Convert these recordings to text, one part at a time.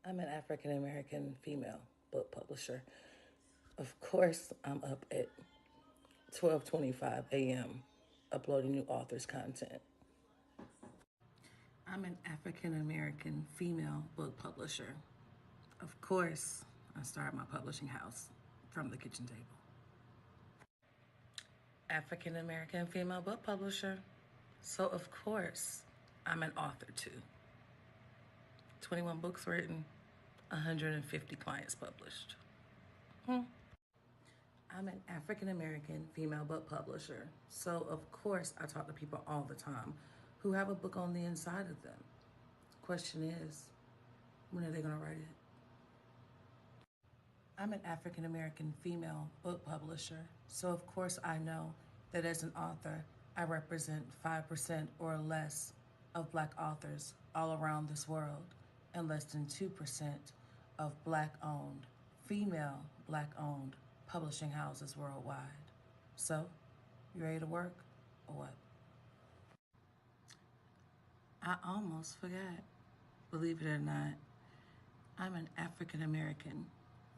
I'm an African American female book publisher. Of course, I'm up at 12:25 a.m. uploading new authors' content. I'm an African American female book publisher. Of course, I started my publishing house from the kitchen table. African American female book publisher. So, of course, I'm an author too. 21 books written, 150 clients published. I'm an African American female book publisher. So, of course, I talk to people all the time who have a book on the inside of them. Question is, when are they going to write it? I'm an African American female book publisher. So, of course, I know that as an author, I represent 5% or less of Black authors all around this world and less than 2% of Black owned, female Black owned publishing houses worldwide. So, you ready to work or what? I almost forgot. Believe it or not, I'm an African American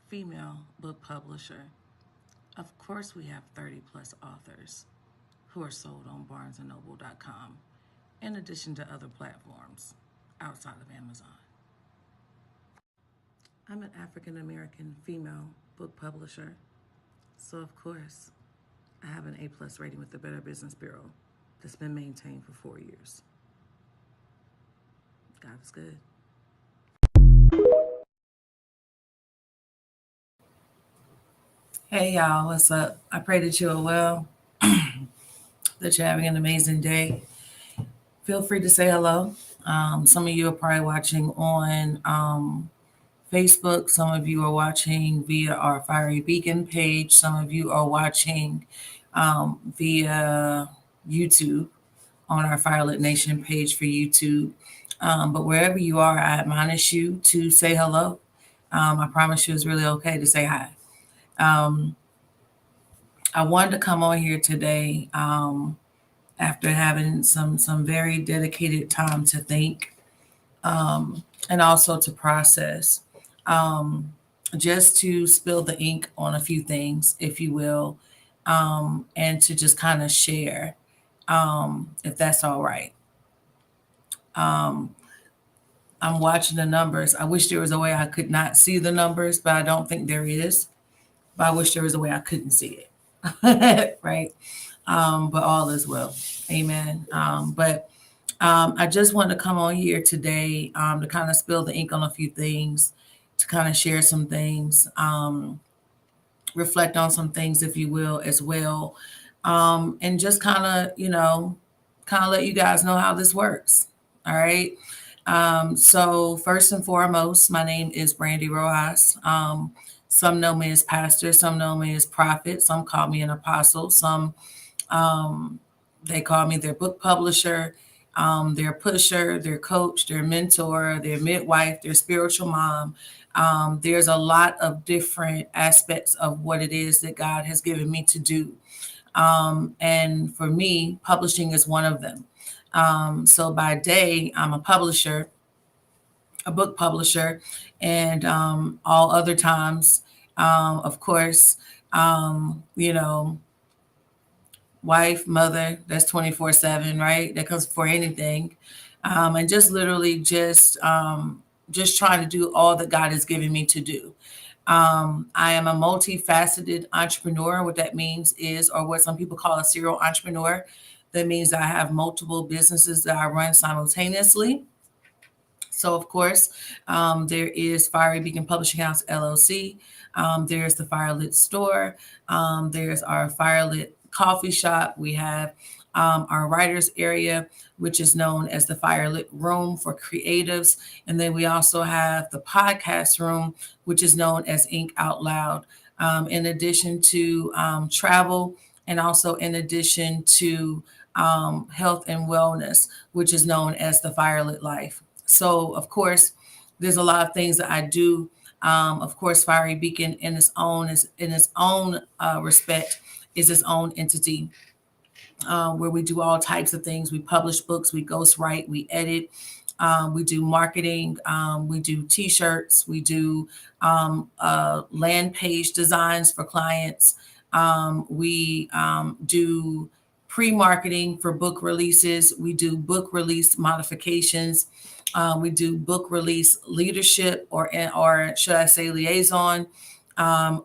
female book publisher. Of course, we have 30 plus authors who are sold on barnesandnoble.com, in addition to other platforms outside of Amazon. I'm an African American female book publisher. So, of course, I have an A+ rating with the Better Business Bureau that's been maintained for 4 years. God is good. Hey, y'all, what's up? I pray that you are well, that you're having an amazing day. Feel free to say hello. Some of you are probably watching on Facebook. Some of you are watching via our Fiery Beacon page. Some of you are watching via YouTube on our Firelit Nation page for YouTube. But wherever you are, I admonish you to say hello. I promise you it's really okay to say hi. I wanted to come on here today after having some very dedicated time to think and also to process, just to spill the ink on a few things, if you will, and to just kind of share, if that's all right. I'm watching the numbers. I wish there was a way I could not see the numbers, but I don't think there is. But I wish there was a way I couldn't see it. Right. But all is well. Amen. But I just want to come on here today to kind of spill the ink on a few things, to kind of share some things, reflect on some things, if you will, as well. And just kind of, kind of let you guys know how this works. All right. So first and foremost, my name is Brandy Rojas. Some know me as pastor, some know me as prophet, some call me an apostle, some they call me their book publisher, their pusher, their coach, their mentor, their midwife, their spiritual mom. There's a lot of different aspects of what it is that God has given me to do. And for me, publishing is one of them. So by day, I'm a publisher, a book publisher, and all other times, of course, wife, mother, that's 24/7, right? That comes before anything. And just literally just trying to do all that God has given me to do. I am a multifaceted entrepreneur. What that means is, or what some people call a serial entrepreneur, that means I have multiple businesses that I run simultaneously. So, of course, there is Fiery Beacon Publishing House, LLC. There's the Firelit Store. There's our Firelit Coffee Shop. We have our writers area, which is known as the Firelit Room for creatives. And then we also have the podcast room, which is known as Ink Out Loud. In addition to travel, and also in addition to health and wellness, which is known as the Firelit Life. So, of course, there's a lot of things that I do. Of course, Fiery Beacon in its own respect is its own entity, where we do all types of things. We publish books, we ghostwrite, we edit, We do marketing. We do T-shirts. We do land page designs for clients. We do pre-marketing for book releases. We do book release modifications. We do book release leadership, or should I say liaison.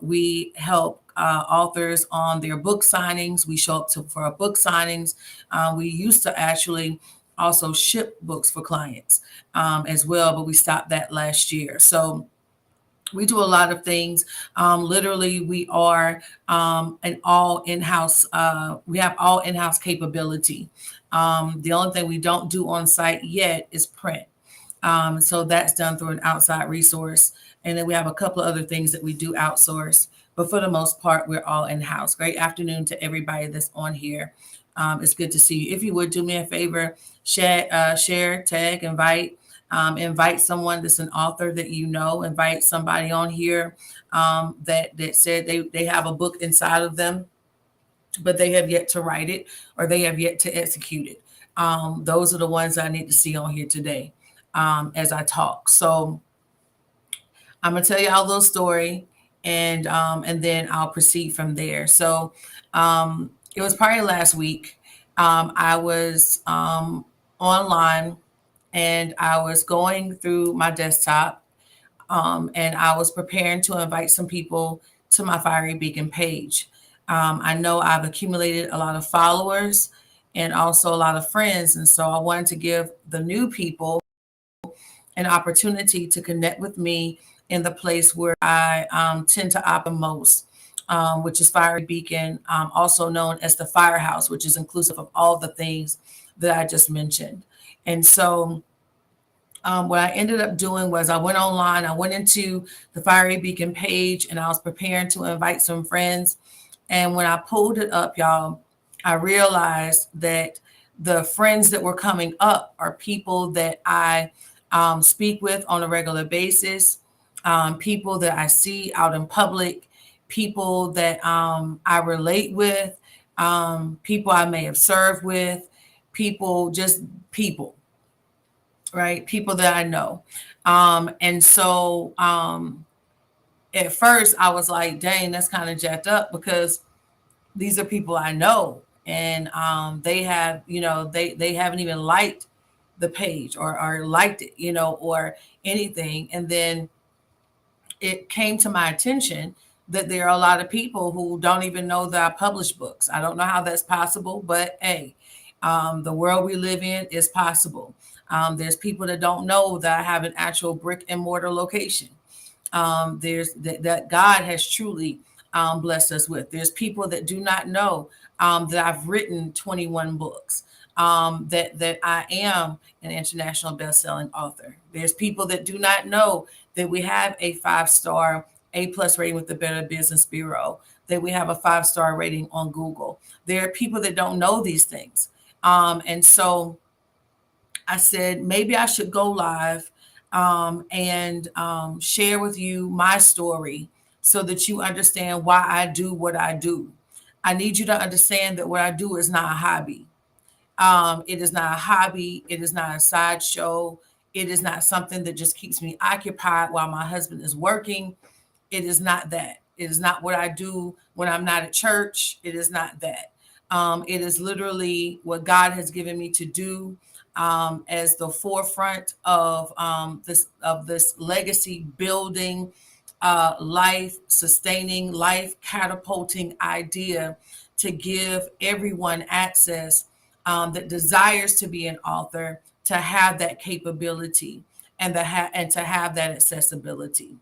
We help authors on their book signings. We show up for our book signings. We used to actually also ship books for clients as well, but we stopped that last year. So we do a lot of things. Literally, we are an all in-house. We have all in-house capability. The only thing we don't do on site yet is print. So that's done through an outside resource. And then we have a couple of other things that we do outsource. But for the most part, we're all in-house. Great afternoon to everybody that's on here. It's good to see you. If you would do me a favor, share, tag, invite someone that's an author that you know. Invite somebody on here that said they have a book inside of them, but they have yet to write it or they have yet to execute it. Those are the ones I need to see on here today as I talk. So I'm gonna tell y'all a little story, and then I'll proceed from there. So it was probably last week. I was online, and I was going through my desktop, and I was preparing to invite some people to my Fiery Beacon page. I know I've accumulated a lot of followers and also a lot of friends, and so I wanted to give the new people an opportunity to connect with me in the place where I tend to operate most, which is Fiery Beacon, also known as the Firehouse, which is inclusive of all the things that I just mentioned. And so what I ended up doing was I went online, I went into the Fiery Beacon page, and I was preparing to invite some friends. And when I pulled it up, y'all, I realized that the friends that were coming up are people that I speak with on a regular basis, people that I see out in public, people that I relate with, people I may have served with, just people, right? People that I know. And so at first I was like, dang, that's kind of jacked up because these are people I know. And they have, they haven't even liked the page or liked it, or anything. And then it came to my attention that there are a lot of people who don't even know that I publish books. I don't know how that's possible, but hey, the world we live in is possible. There's people that don't know that I have an actual brick and mortar location. There's that God has truly blessed us with. There's people that do not know that I've written 21 books, that I am an international best-selling author. There's people that do not know that we have a 5-star A+ rating with the Better Business Bureau, that we have a 5-star rating on Google. There are people that don't know these things. And so I said, maybe I should go live and share with you my story so that you understand why I do what I do. I need you to understand that what I do is not a hobby. It is not a hobby. It is not a sideshow. It is not something that just keeps me occupied while my husband is working. It is not that. It is not what I do when I'm not at church. It is not that. It is literally what God has given me to do as the forefront of this legacy building, life sustaining, life catapulting idea to give everyone access that desires to be an author to have that capability and to have that accessibility.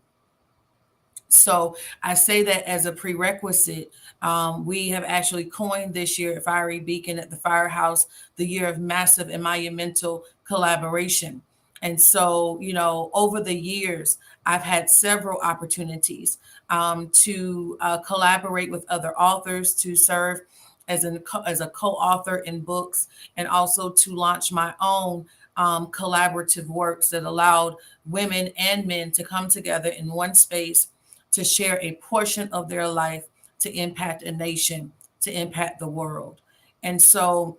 So I say that as a prerequisite. We have actually coined this year at Fiery Beacon at the Firehouse the year of massive and monumental collaboration. And so, over the years, I've had several opportunities to collaborate with other authors, to serve as a co-author in books, and also to launch my own collaborative works that allowed women and men to come together in one space to share a portion of their life to impact a nation, to impact the world. And so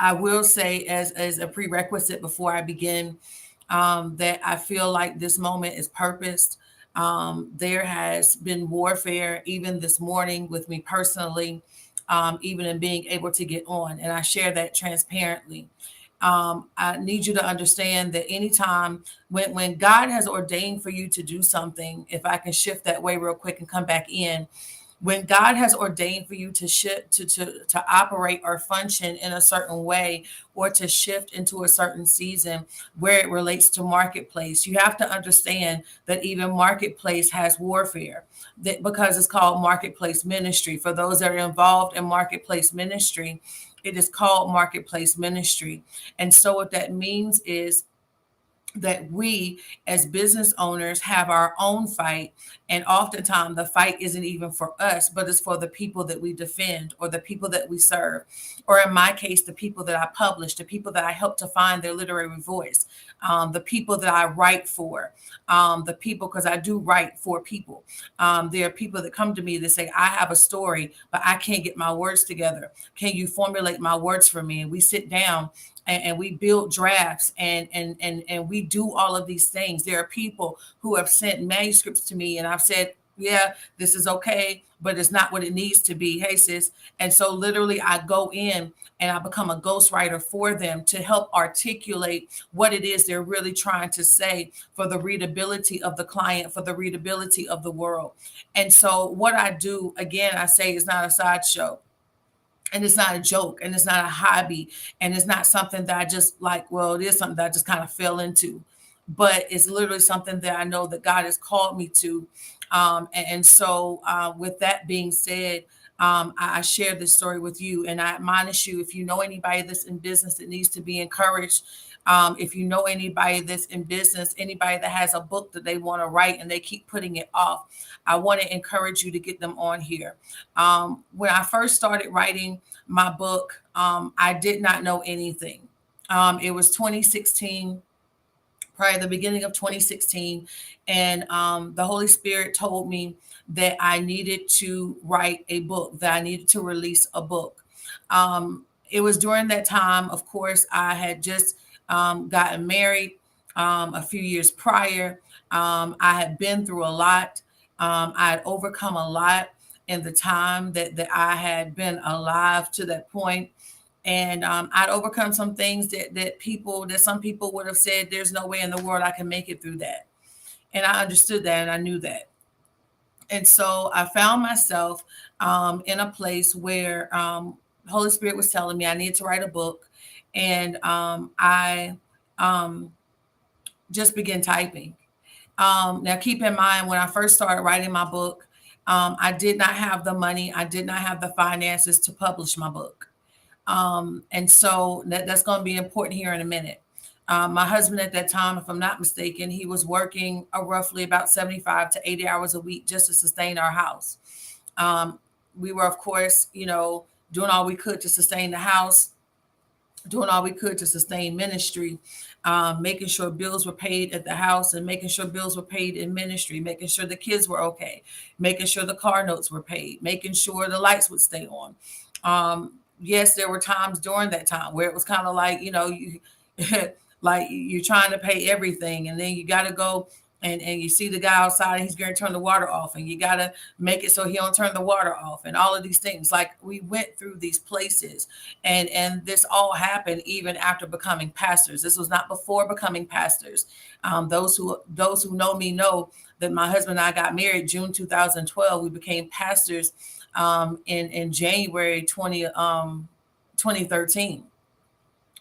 I will say, as a prerequisite before I begin, that I feel like this moment is purposed. There has been warfare even this morning with me personally, even in being able to get on, and I share that transparently. I need you to understand that anytime when God has ordained for you to do something, if I can shift that way real quick and come back in, when God has ordained for you to shift to operate or function in a certain way, or to shift into a certain season where it relates to marketplace, you have to understand that even marketplace has warfare, that because it's called marketplace ministry. For those that are involved in marketplace ministry, it is called marketplace ministry. And so what that means is that we as business owners have our own fight, and oftentimes the fight isn't even for us, but it's for the people that we defend, or the people that we serve, or in my case, the people that I publish, the people that I help to find their literary voice, the people that I write for, the people, because I do write for people. There are people that come to me that say, I have a story, but I can't get my words together. Can you formulate my words for me? And we sit down and we build drafts, and we do all of these things. There are people who have sent manuscripts to me, and I've said, yeah, this is okay, but it's not what it needs to be. Hey, sis. And so literally I go in and I become a ghostwriter for them to help articulate what it is they're really trying to say, for the readability of the client, for the readability of the world. And so what I do, again, I say, is not a sideshow, and it's not a joke, and it's not a hobby, and it's not something that I just like, well, it is something that I just kind of fell into, but it's literally something that I know that God has called me to. And so with that being said, I share this story with you, and I admonish you, if you know anybody that's in business that needs to be encouraged, if you know anybody that's in business, anybody that has a book that they want to write and they keep putting it off, I want to encourage you to get them on here. When I first started writing my book, I did not know anything. It was 2016, probably the beginning of 2016, and the Holy Spirit told me that I needed to write a book, that I needed to release a book. It was during that time, of course, I had just gotten married a few years prior. I had been through a lot. I had overcome a lot in the time that I had been alive to that point. And I'd overcome some things that some people would have said, there's no way in the world I can make it through that. And I understood that, and I knew that. And so I found myself in a place where Holy Spirit was telling me I needed to write a book. And I just began typing. Now, keep in mind, when I first started writing my book, I did not have the money, I did not have the finances to publish my book. And so that's going to be important here in a minute. My husband at that time, if I'm not mistaken, he was working roughly about 75 to 80 hours a week just to sustain our house. We were, of course, doing all we could to sustain the house, doing all we could to sustain ministry, making sure bills were paid at the house, and making sure bills were paid in ministry, making sure the kids were okay, making sure the car notes were paid, making sure the lights would stay on. Yes, there were times during that time where it was kind of like, you like you're trying to pay everything, and then you got to go and you see the guy outside and he's going to turn the water off, and you got to make it so he don't turn the water off, and all of these things. Like, we went through these places, and this all happened even after becoming pastors. This was not before becoming pastors. Those who know me know that my husband and I got married June 2012. We became pastors in January 2013.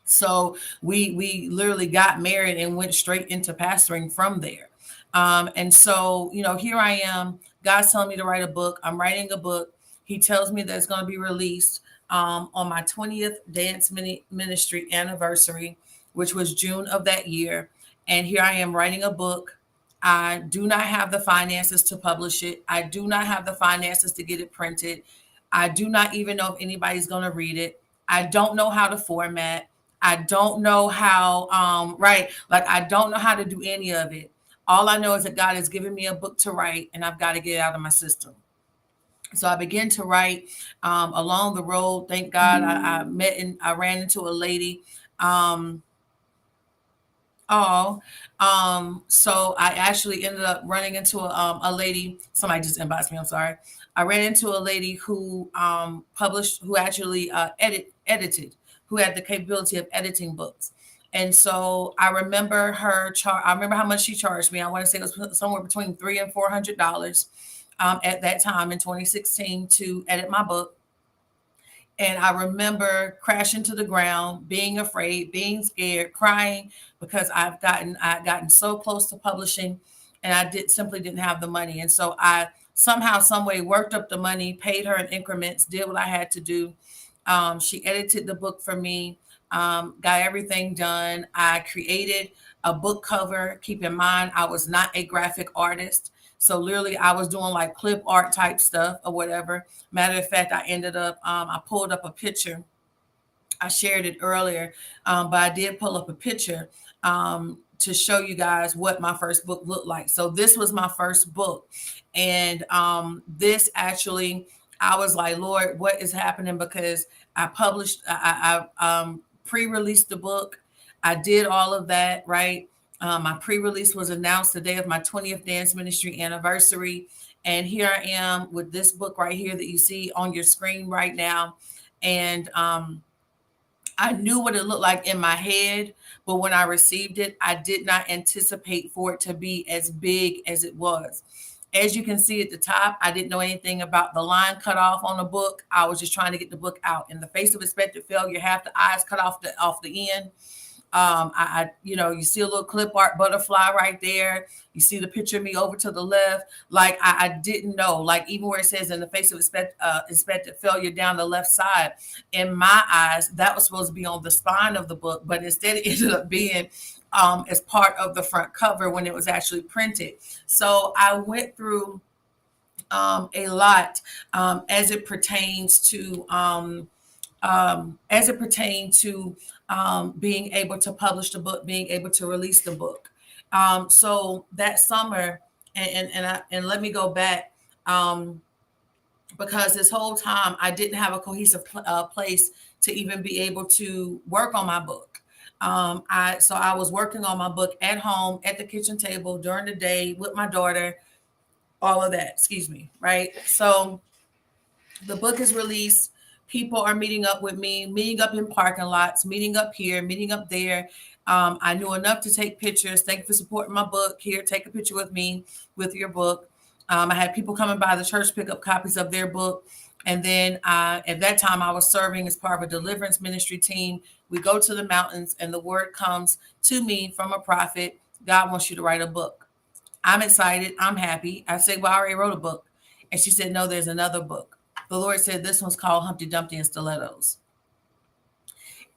So we literally got married and went straight into pastoring from there. And so, here I am. God's telling me to write a book. I'm writing a book. He tells me that it's going to be released on my 20th dance ministry anniversary, which was June of that year. And here I am writing a book. I do not have the finances to publish it. I do not have the finances to get it printed. I do not even know if anybody's going to read it. I don't know how to format. I don't know how, right? Like, I don't know how to do any of it. All I know is that God has given me a book to write, and I've got to get it out of my system. So I began to write along the road. Thank God I met and I ran into a lady. Um, Oh, so I actually ended up running into a lady. Somebody just inboxed me. I'm sorry. I ran into a lady who published, who actually edited, who had the capability of editing books. And so I remember her char. I remember how much she charged me. I want to say it was somewhere between $300 and $400 at that time in 2016 to edit my book. And I remember crashing to the ground, being afraid, being scared, crying because I had gotten so close to publishing, and I simply didn't have the money. And so I somehow, some way worked up the money, paid her in increments, did what I had to do. She edited the book for me, got everything done. I created a book cover. Keep in mind, I was not a graphic artist. So literally, I was doing like clip art type stuff or whatever. Matter of fact, I ended up, I pulled up a picture. I shared it earlier, but I did pull up a picture to show you guys what my first book looked like. So this was my first book. And this actually, I was like, Lord, what is happening? Because I published, I pre-released the book. I did all of that, right? My pre-release was announced the day of my 20th dance ministry anniversary. And here I am with this book right here that you see on your screen right now. And I knew what it looked like in my head, but when I received it, I did not anticipate for it to be as big as it was. As you can see at the top, I didn't know anything about the line cut off on the book. I was just trying to get the book out. In the face of expected failure, half the eyes cut off the end. You see a little clip art butterfly right there. You see the picture of me over to the left. Like I didn't know. Like even where it says in the face of expected failure down the left side, in my eyes, that was supposed to be on the spine of the book, but instead it ended up being as part of the front cover when it was actually printed. So I went through a lot as it pertains to being able to publish the book, being able to release the book. So that summer, and let me go back, um, because this whole time I didn't have a cohesive place to even be able to work on my book. I was working on my book at home at the kitchen table during the day with my daughter, all of that. Excuse me, right? So the book is released. People are meeting up with me, meeting up in parking lots, meeting up here, meeting up there. I knew enough to take pictures. Thank you for supporting my book. Here, take a picture with me with your book. I had people coming by the church pick up copies of their book. And then at that time, I was serving as part of a deliverance ministry team. We go to the mountains, and the word comes to me from a prophet: God wants you to write a book. I'm excited. I'm happy. I said, well, I already wrote a book. And she said, no, there's another book. The Lord said this one's called Humpty Dumpty and Stilettos.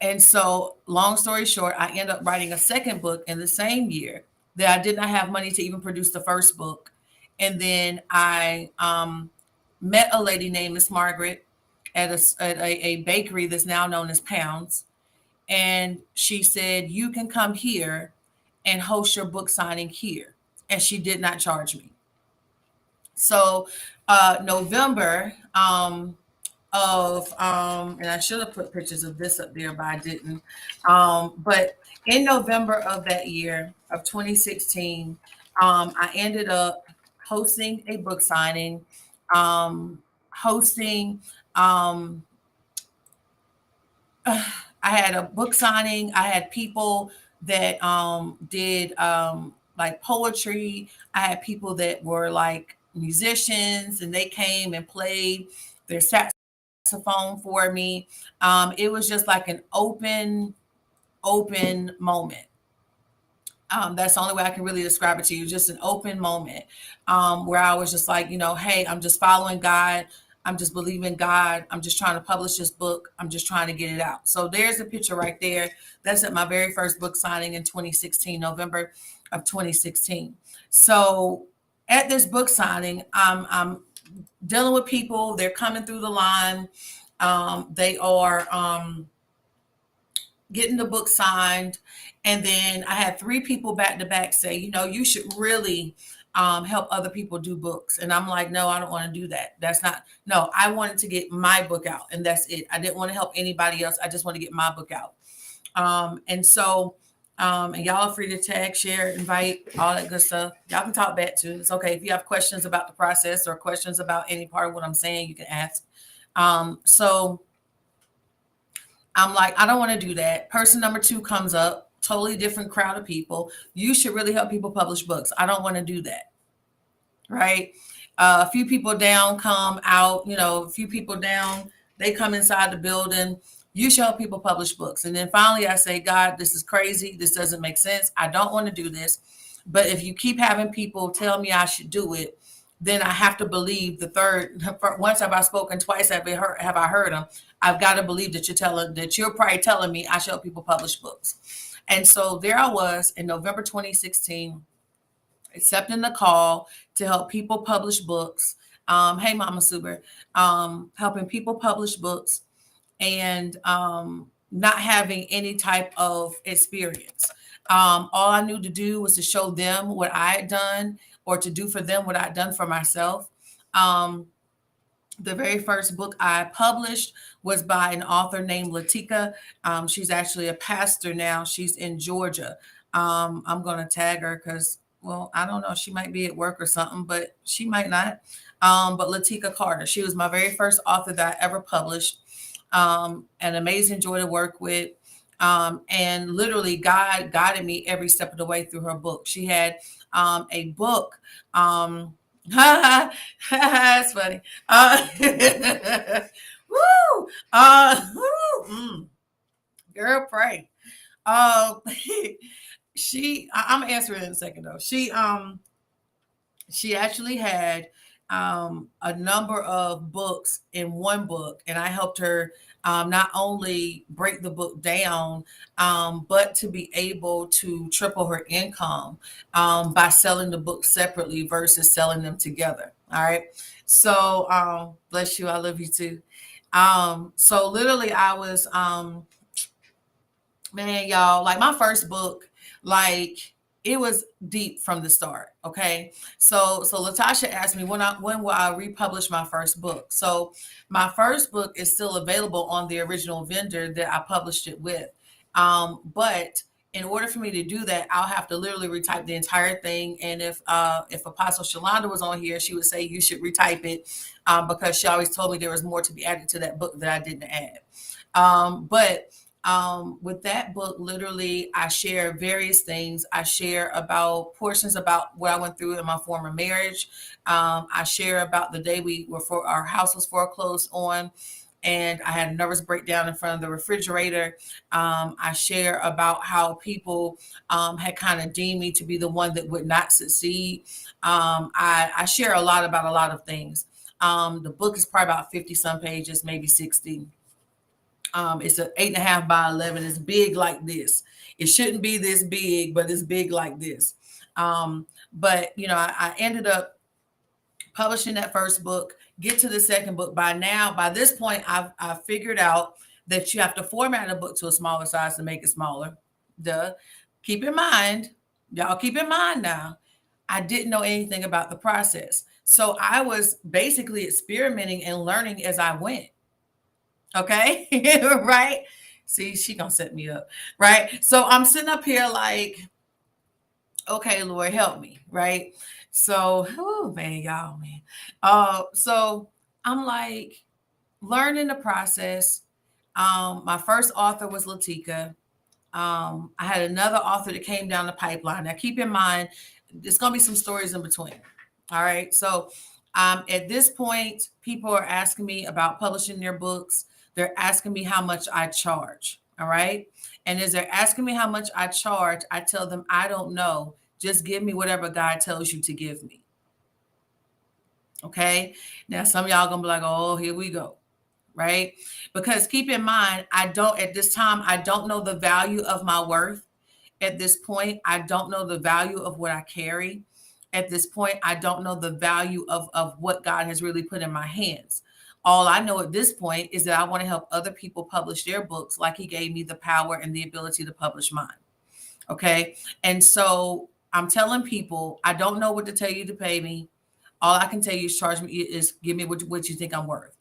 And so, long story short, I ended up writing a second book in the same year that I did not have money to even produce the first book. And then I met a lady named Miss Margaret at a bakery that's now known as Pounds. And she said, you can come here and host your book signing here. And she did not charge me. So November and I should have put pictures of this up there, but I didn't. But in November of that year of 2016, I ended up hosting a book signing, hosting um, I had a book signing. I had people that did like poetry. I had people that were like musicians, and they came and played their saxophone for me. It was just like an open moment. That's the only way I can really describe it to you. Just an open moment where I was just like, hey, I'm just following God. I'm just believing God. I'm just trying to publish this book. I'm just trying to get it out. So there's a picture right there. That's at my very first book signing in 2016, November of 2016. So at this book signing, I'm dealing with people. They're coming through the line. They are getting the book signed. And then I had three people back to back say, you should really help other people do books. And I'm like, no, I don't want to do that. That's not, no, I wanted to get my book out and that's it. I didn't want to help anybody else. I just want to get my book out. And so, and y'all are free to tag, share, invite, all that good stuff. Y'all can talk back too. It's okay. If you have questions about the process or questions about any part of what I'm saying, you can ask. So I'm like, I don't want to do that. Person number 2 comes up, totally different crowd of people. You should really help people publish books. I don't want to do that. Right. A few people down come out, a few people down, they come inside the building. You should help people publish books. And then finally I say, God, this is crazy. This doesn't make sense. I don't want to do this. But if you keep having people tell me I should do it, then I have to believe the third. Once have I spoken, twice have I heard them. I've got to believe that you're probably telling me I should help people publish books. And so there I was in November 2016, accepting the call to help people publish books. Hey, Mama Suber, helping people publish books and not having any type of experience. All I knew to do was to show them what I had done or to do for them what I'd done for myself. The very first book I published was by an author named Latika. She's actually a pastor now. She's in Georgia. I'm going to tag her because, well, I don't know. She might be at work or something, but she might not. But Latika Carter, she was my very first author that I ever published. An amazing joy to work with. And literally God guided me every step of the way through her book. She had a book. That's funny. Woo! Girl, pray. I'm answering in a second though. She actually had a number of books in one book, and I helped her not only break the book down, but to be able to triple her income by selling the books separately versus selling them together. All right. So bless you. I love you too. So literally I was, man, y'all, like my first book, like it was deep from the start. Okay. So Latasha asked me when will I republish my first book? So my first book is still available on the original vendor that I published it with. But in order for me to do that, I'll have to literally retype the entire thing. And if Apostle Shalonda was on here, she would say you should retype it because she always told me there was more to be added to that book that I didn't add. But with that book, literally, I share various things. I share about portions about what I went through in my former marriage. I share about the day our house was foreclosed on, and I had a nervous breakdown in front of the refrigerator. I share about how people had kind of deemed me to be the one that would not succeed. I share a lot about a lot of things. The book is probably about 50 some pages, maybe 60. It's an 8.5 by 11. It's big like this. It shouldn't be this big, but it's big like this. But I ended up publishing that first book, get to the second book. By this point, I've figured out that you have to format a book to a smaller size to make it smaller. Y'all keep in mind now, I didn't know anything about the process. So I was basically experimenting and learning as I went. Okay. Right. See, she gonna set me up. Right. So I'm sitting up here like, okay, Lord, help me. Right. So, oh man, y'all, man. So I'm like learning the process. My first author was Latika. I had another author that came down the pipeline. Now keep in mind, there's gonna be some stories in between. All right. So at this point, people are asking me about publishing their books. They're asking me how much I charge. All right. And as they're asking me how much I charge, I tell them, I don't know. Just give me whatever God tells you to give me. Okay. Now, some of y'all gonna be like, oh, here we go. Right. Because keep in mind, at this time, I don't know the value of my worth. At this point, I don't know the value of what I carry. At this point, I don't know the value of what God has really put in my hands. All I know at this point is that I want to help other people publish their books like he gave me the power and the ability to publish mine. Okay. And so I'm telling people, I don't know what to tell you to pay me. All I can tell you is charge me, is give me what you think I'm worth.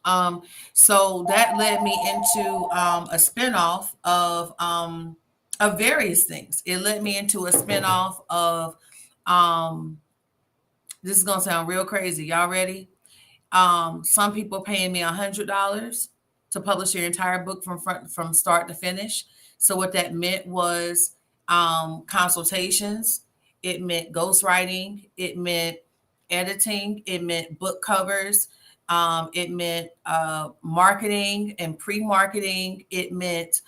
Um, so that led me into a spinoff of various things. It led me into a spinoff of um, this is gonna sound real crazy. Y'all ready? Some people paying me $100 to publish your entire book from start to finish. So what that meant was consultations. It meant ghostwriting. It meant editing. It meant book covers. It meant marketing and pre-marketing. It meant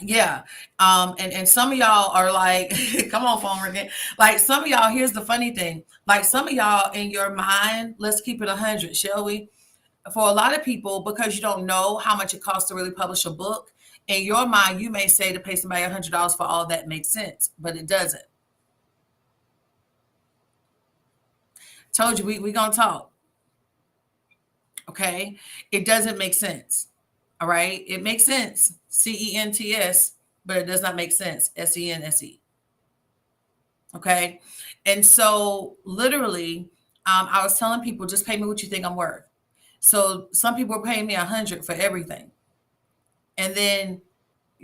yeah. And some of y'all are like, come on, phone ringing. Like some of y'all, here's the funny thing. Like some of y'all in your mind, let's keep it 100, shall we? For a lot of people, because you don't know how much it costs to really publish a book, in your mind, you may say to pay somebody $100 for all that makes sense, but it doesn't. Told you we gonna talk. Okay. It doesn't make sense. All right. It makes sense. CENTS, but it does not make sense. SENSE. Okay. And so literally, I was telling people, just pay me what you think I'm worth. So some people were paying me 100 for everything. And then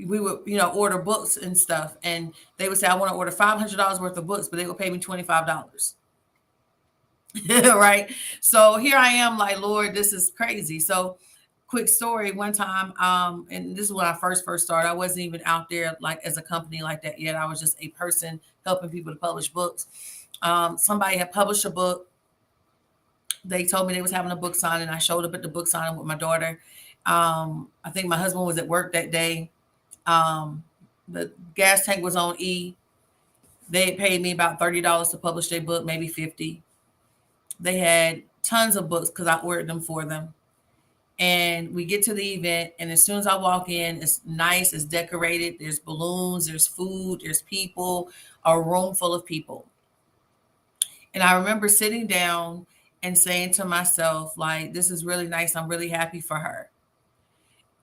we would, order books and stuff. And they would say, I want to order $500 worth of books, but they would pay me $25. Right. So here I am like, Lord, this is crazy. So quick story, one time, and this is when I first started. I wasn't even out there like as a company like that yet. I was just a person helping people to publish books. Somebody had published a book. They told me they was having a book signing. I showed up at the book signing with my daughter. I think my husband was at work that day. Um, the gas tank was on E. They had paid me about $30 to publish their book, maybe 50. They had tons of books because I ordered them for them. And we get to the event, and as soon as I walk in, it's nice, it's decorated, there's balloons, there's food, there's people, a room full of people. And I remember sitting down and saying to myself, like, this is really nice. I'm really happy for her.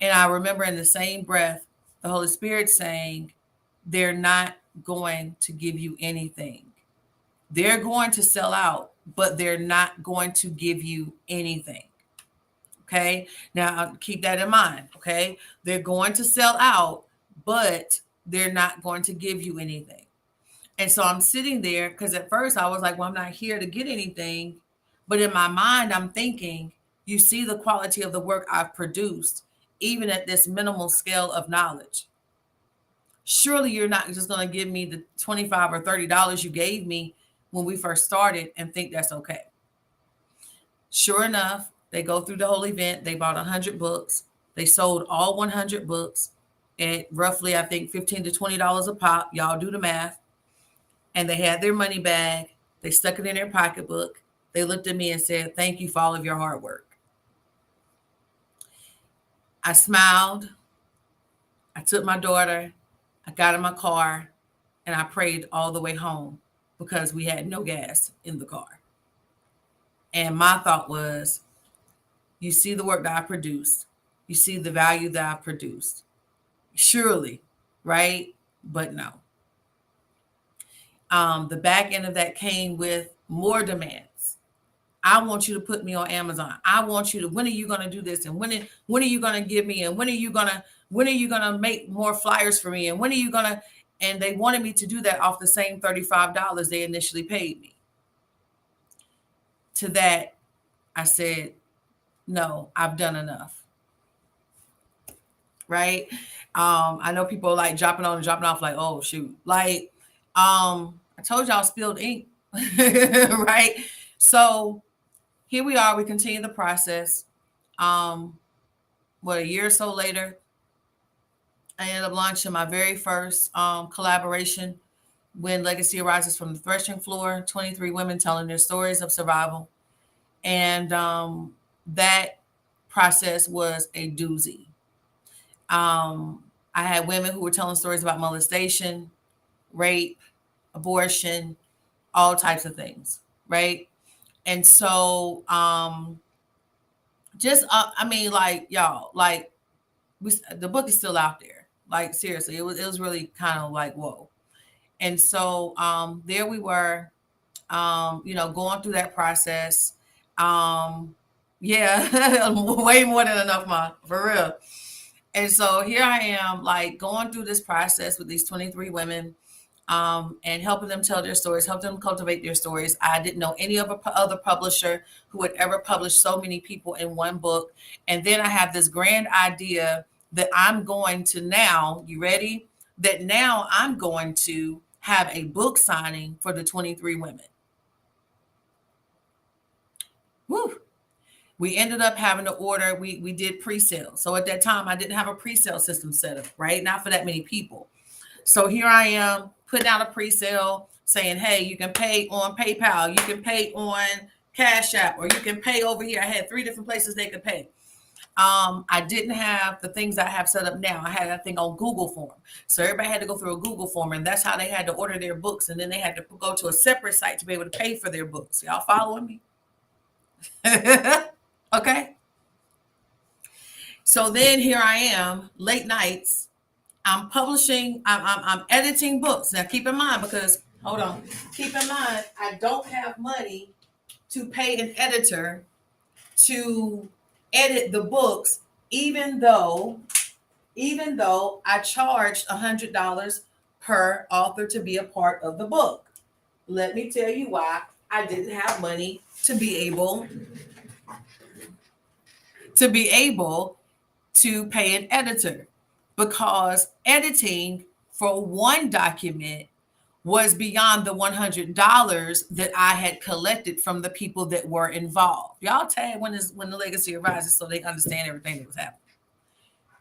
And I remember in the same breath, the Holy Spirit saying, they're not going to give you anything. They're going to sell out, but they're not going to give you anything. Okay. Now keep that in mind. Okay. They're going to sell out, but they're not going to give you anything. And so I'm sitting there because at first I was like, well, I'm not here to get anything. But in my mind, I'm thinking, you see the quality of the work I've produced, even at this minimal scale of knowledge. Surely you're not just going to give me the 25 or $30 you gave me when we first started and think that's okay. Sure enough, they go through the whole event. They bought 100 books. They sold all 100 books at roughly, I think, $15 to $20 a pop. Y'all do the math. And they had their money bag. They stuck it in their pocketbook. They looked at me and said, thank you for all of your hard work. I smiled. I took my daughter. I got in my car and I prayed all the way home because we had no gas in the car. And my thought was, you see the work that I produced. You see the value that I produced. Surely, right? But no. The back end of that came with more demands. I want you to put me on Amazon. I want you to, when are you going to do this? And when are you going to give me? And when are you going to make more flyers for me? And when are you going to, and they wanted me to do that off the same $35 they initially paid me. To that, I said, no, I've done enough. Right. I know people are like dropping on and dropping off like, oh shoot. Like, I told y'all spilled ink. Right. So here we are. We continue the process. A year or so later, I ended up launching my very first collaboration, When Legacy Arises from the Threshing Floor, 23 women telling their stories of survival. And that process was a doozy. I had women who were telling stories about molestation, rape, abortion, all types of things, right? And so, I mean, like y'all, like the book is still out there. Like seriously, it was really kind of like whoa. And so there we were, going through that process. Yeah, way more than enough, ma, for real. And so here I am, like going through this process with these 23 women, and helping them tell their stories, help them cultivate their stories. I didn't know any other publisher who had ever published so many people in one book. And then I have this grand idea that I'm going to now, you ready? That now I'm going to have a book signing for the 23 women. Woo. We ended up having to order, we did pre-sale. So at that time, I didn't have a pre-sale system set up, right? Not for that many people. So here I am putting out a pre-sale saying, hey, you can pay on PayPal, you can pay on Cash App, or you can pay over here. I had 3 different places they could pay. I didn't have the things I have set up now. I had that thing on Google form. So everybody had to go through a Google form, and that's how they had to order their books. And then they had to go to a separate site to be able to pay for their books. Y'all following me? Okay. So then here I am, late nights. I'm publishing, I'm editing books. Now keep in mind, because hold on, keep in mind, I don't have money to pay an editor to edit the books, even though I charged $100 per author to be a part of the book. Let me tell you why I didn't have money to be able to pay an editor, because editing for one document was beyond the $100 that I had collected from the people that were involved. Y'all tag when the legacy arises so they understand everything that was happening.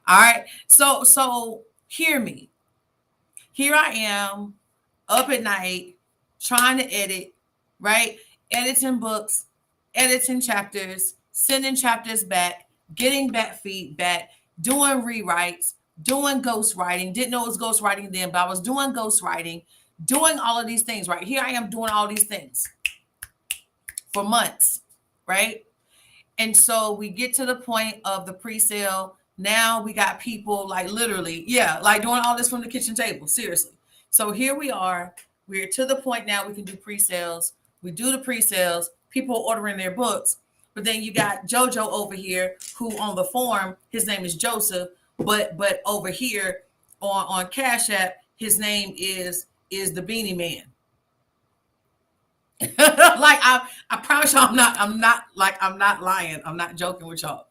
All right. So hear me. Here I am up at night trying to edit, right? Editing books, editing chapters, sending chapters back, getting back feedback, doing rewrites, doing ghostwriting. Didn't know it was ghostwriting then, but I was doing ghostwriting, doing all of these things, right? Here I am doing all these things for months, right? And so we get to the point of the pre-sale. Now we got people like literally, yeah, like doing all this from the kitchen table. Seriously. So here we are. We're to the point now we can do pre-sales. We do the pre-sales. People are ordering their books. But then you got JoJo over here, who on the form, his name is Joseph, but over here on Cash App, his name is the Beanie Man. Like I promise y'all, I'm not lying. I'm not joking with y'all.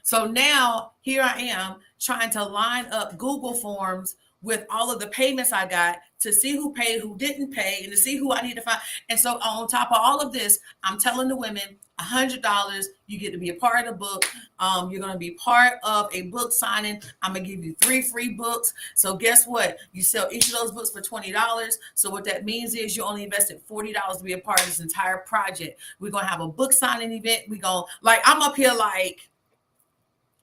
So now here I am trying to line up Google Forms with all of the payments I got to see who paid, who didn't pay, and to see who I need to find. And so on top of all of this, I'm telling the women $100, you get to be a part of the book. You're going to be part of a book signing. I'm going to give you 3 free books. So guess what? You sell each of those books for $20. So what that means is you only invested $40 to be a part of this entire project. We're going to have a book signing event. We're going to, like, I'm up here like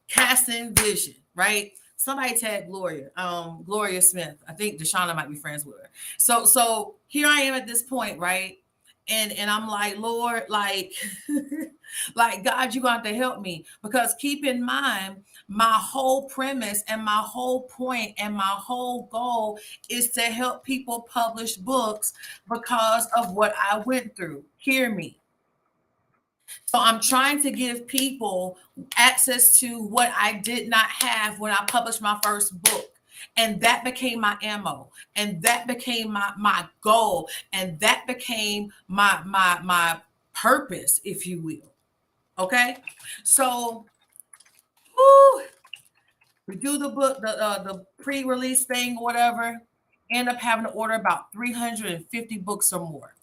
casting vision, right? Somebody tag Gloria Smith. I think Deshauna might be friends with her. So here I am at this point, right? And I'm like, Lord, like, like God, you're going to have to help me, because keep in mind, my whole premise and my whole point and my whole goal is to help people publish books because of what I went through. Hear me. So I'm trying to give people access to what I did not have when I published my first book. And that became my ammo. And that became my goal. And that became my purpose, if you will. Okay. So whew, we do the book, the pre-release thing, whatever. End up having to order about 350 books or more,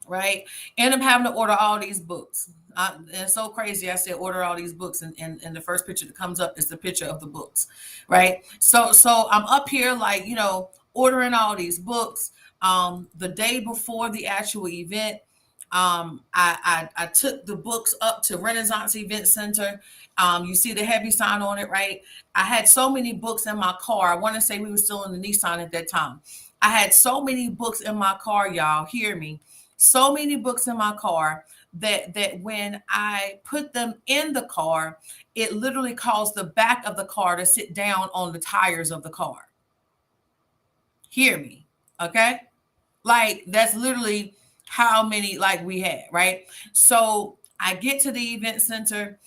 right? End up having to order all these books. It's so crazy. I said order all these books, and the first picture that comes up is the picture of the books, right? So I'm up here like, ordering all these books. The day before the actual event, I took the books up to Renaissance Event Center. You see the heavy sign on it, right? I had so many books in my car. I want to say we were still in the Nissan at that time. I had so many books in my car, y'all. Hear me. So many books in my car that when I put them in the car, it literally caused the back of the car to sit down on the tires of the car. Hear me. Okay. Like that's literally how many like we had, right? So I get to the event center.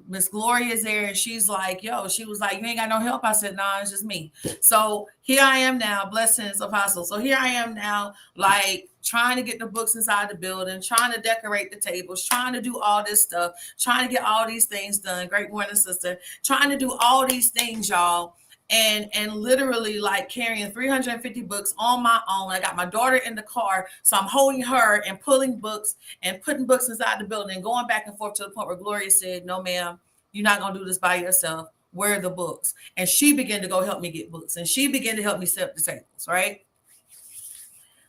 Miss Gloria is there and she's like, yo, she was like, you ain't got no help. I said, nah, it's just me. So here I am now, blessings apostle. So here I am now, like trying to get the books inside the building, trying to decorate the tables, trying to do all this stuff, trying to get all these things done. Great morning, sister. Trying to do all these things, y'all, and literally like carrying 350 books on my own. I got my daughter in the car, so I'm holding her and pulling books and putting books inside the building and going back and forth to the point where Gloria said, no ma'am, you're not going to do this by yourself. Where are the books? And she began to go help me get books, and she began to help me set up the tables, right?